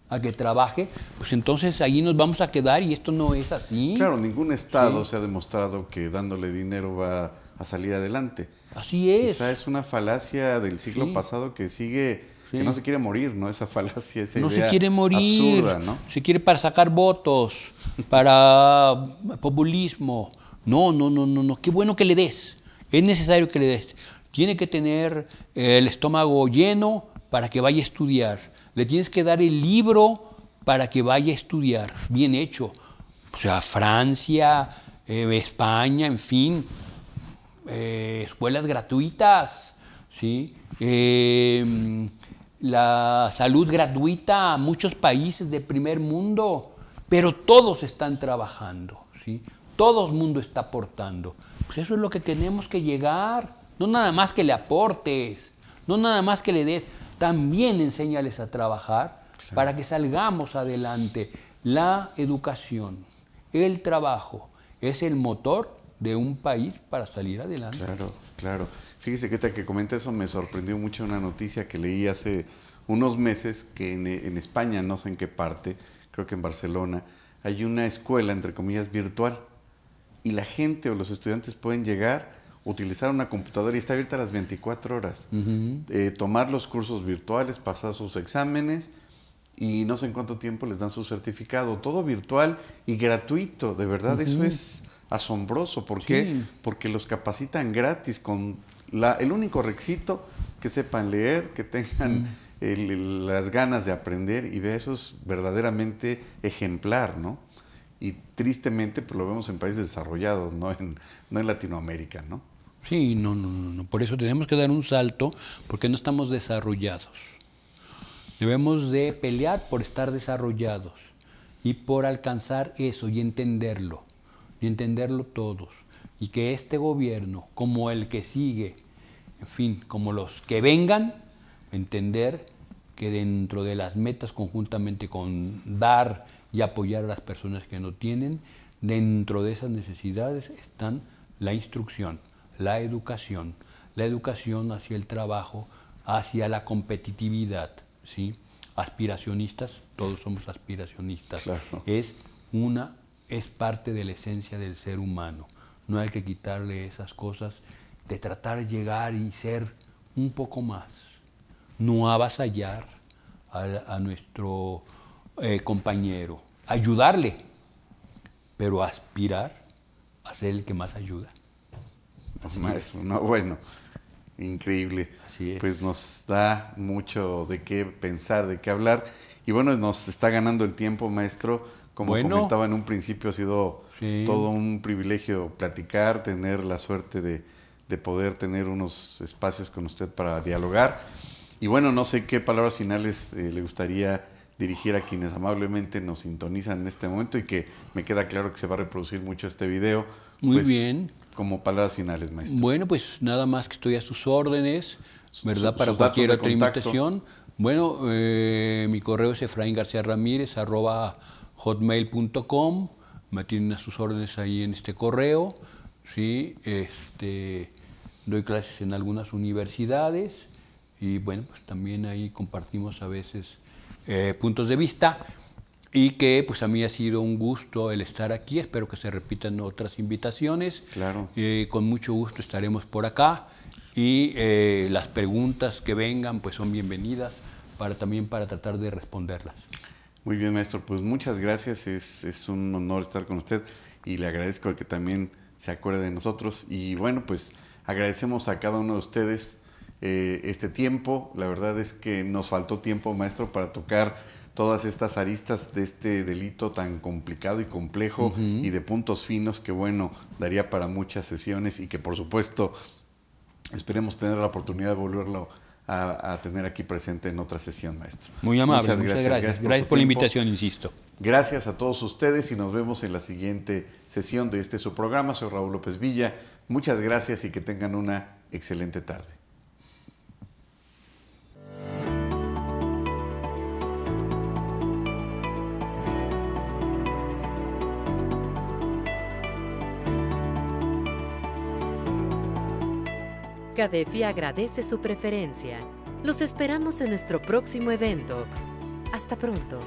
a que trabaje, pues entonces ahí nos vamos a quedar y esto no es así. Claro, ningún Estado se ha demostrado que dándole dinero va a salir adelante. Así es. Quizá es una falacia del siglo pasado que sigue, que no se quiere morir, ¿no? Esa falacia, esa idea se quiere morir, absurda, ¿no? Se quiere para sacar votos, para populismo. No. Qué bueno que le des. Es necesario que le des. Tiene que tener el estómago lleno para que vaya a estudiar. Le tienes que dar el libro para que vaya a estudiar. Bien hecho. O sea, Francia, España, en fin, escuelas gratuitas, ¿sí? La salud gratuita a muchos países de primer mundo, pero todos están trabajando, ¿sí? Todo el mundo está aportando. Pues eso es lo que tenemos que llegar. No nada más que le aportes, no nada más que le des, también enséñales a trabajar para que salgamos adelante. La educación, el trabajo, es el motor de un país para salir adelante. Claro, claro. Fíjese que comenta eso, me sorprendió mucho una noticia que leí hace unos meses que en España, no sé en qué parte, creo que en Barcelona, hay una escuela, entre comillas, virtual. Y la gente o los estudiantes pueden llegar, utilizar una computadora y está abierta las 24 horas. Tomar los cursos virtuales, pasar sus exámenes y no sé en cuánto tiempo les dan su certificado. Todo virtual y gratuito, de verdad, eso es asombroso. ¿Por qué? Porque los capacitan gratis con el único requisito que sepan leer, que tengan las ganas de aprender, y eso es verdaderamente ejemplar, ¿no? Y tristemente pues lo vemos en países desarrollados, no en Latinoamérica, ¿no? Sí, no. Por eso tenemos que dar un salto, porque no estamos desarrollados. Debemos de pelear por estar desarrollados y por alcanzar eso y entenderlo todos. Y que este gobierno, como el que sigue, en fin, como los que vengan, entender que dentro de las metas, conjuntamente con dar y apoyar a las personas que no tienen, dentro de esas necesidades están la instrucción, la educación hacia el trabajo, hacia la competitividad, ¿sí? Aspiracionistas, todos somos aspiracionistas. Claro. Es parte de la esencia del ser humano. No hay que quitarle esas cosas de tratar de llegar y ser un poco más. No avasallar a nuestro compañero, ayudarle, pero aspirar a ser el que más ayuda. Maestro, no, bueno, increíble. Así es. Pues nos da mucho de qué pensar, de qué hablar. Y bueno, nos está ganando el tiempo, maestro. Como comentaba en un principio, ha sido todo un privilegio platicar, tener la suerte de poder tener unos espacios con usted para dialogar. Y bueno, no sé qué palabras finales le gustaría dirigir a quienes amablemente nos sintonizan en este momento, y que me queda claro que se va a reproducir mucho este video. Muy bien. Como palabras finales, maestro. Bueno, pues nada más que estoy a sus órdenes, ¿verdad? Para cualquier otra invitación. Bueno, mi correo es efraingarciaramirez@hotmail.com. Me tienen a sus órdenes ahí en este correo. Sí, doy clases en algunas universidades y bueno, pues también ahí compartimos a veces puntos de vista, y que pues a mí ha sido un gusto el estar aquí. Espero que se repitan otras invitaciones. Claro. Con mucho gusto estaremos por acá, y las preguntas que vengan pues son bienvenidas también para tratar de responderlas. Muy bien, maestro, pues muchas gracias, es un honor estar con usted y le agradezco que también se acuerde de nosotros. Y bueno, pues agradecemos a cada uno de ustedes este tiempo. La verdad es que nos faltó tiempo, maestro, para tocar todas estas aristas de este delito tan complicado y complejo y de puntos finos que, bueno, daría para muchas sesiones, y que por supuesto esperemos tener la oportunidad de volverlo a tener aquí presente en otra sesión, maestro. Muy amable, muchas gracias. Gracias por la invitación, insisto. Gracias a todos ustedes y nos vemos en la siguiente sesión de su programa. Soy Raúl López Villa. Muchas gracias y que tengan una excelente tarde. CADEFI agradece su preferencia. Los esperamos en nuestro próximo evento. Hasta pronto.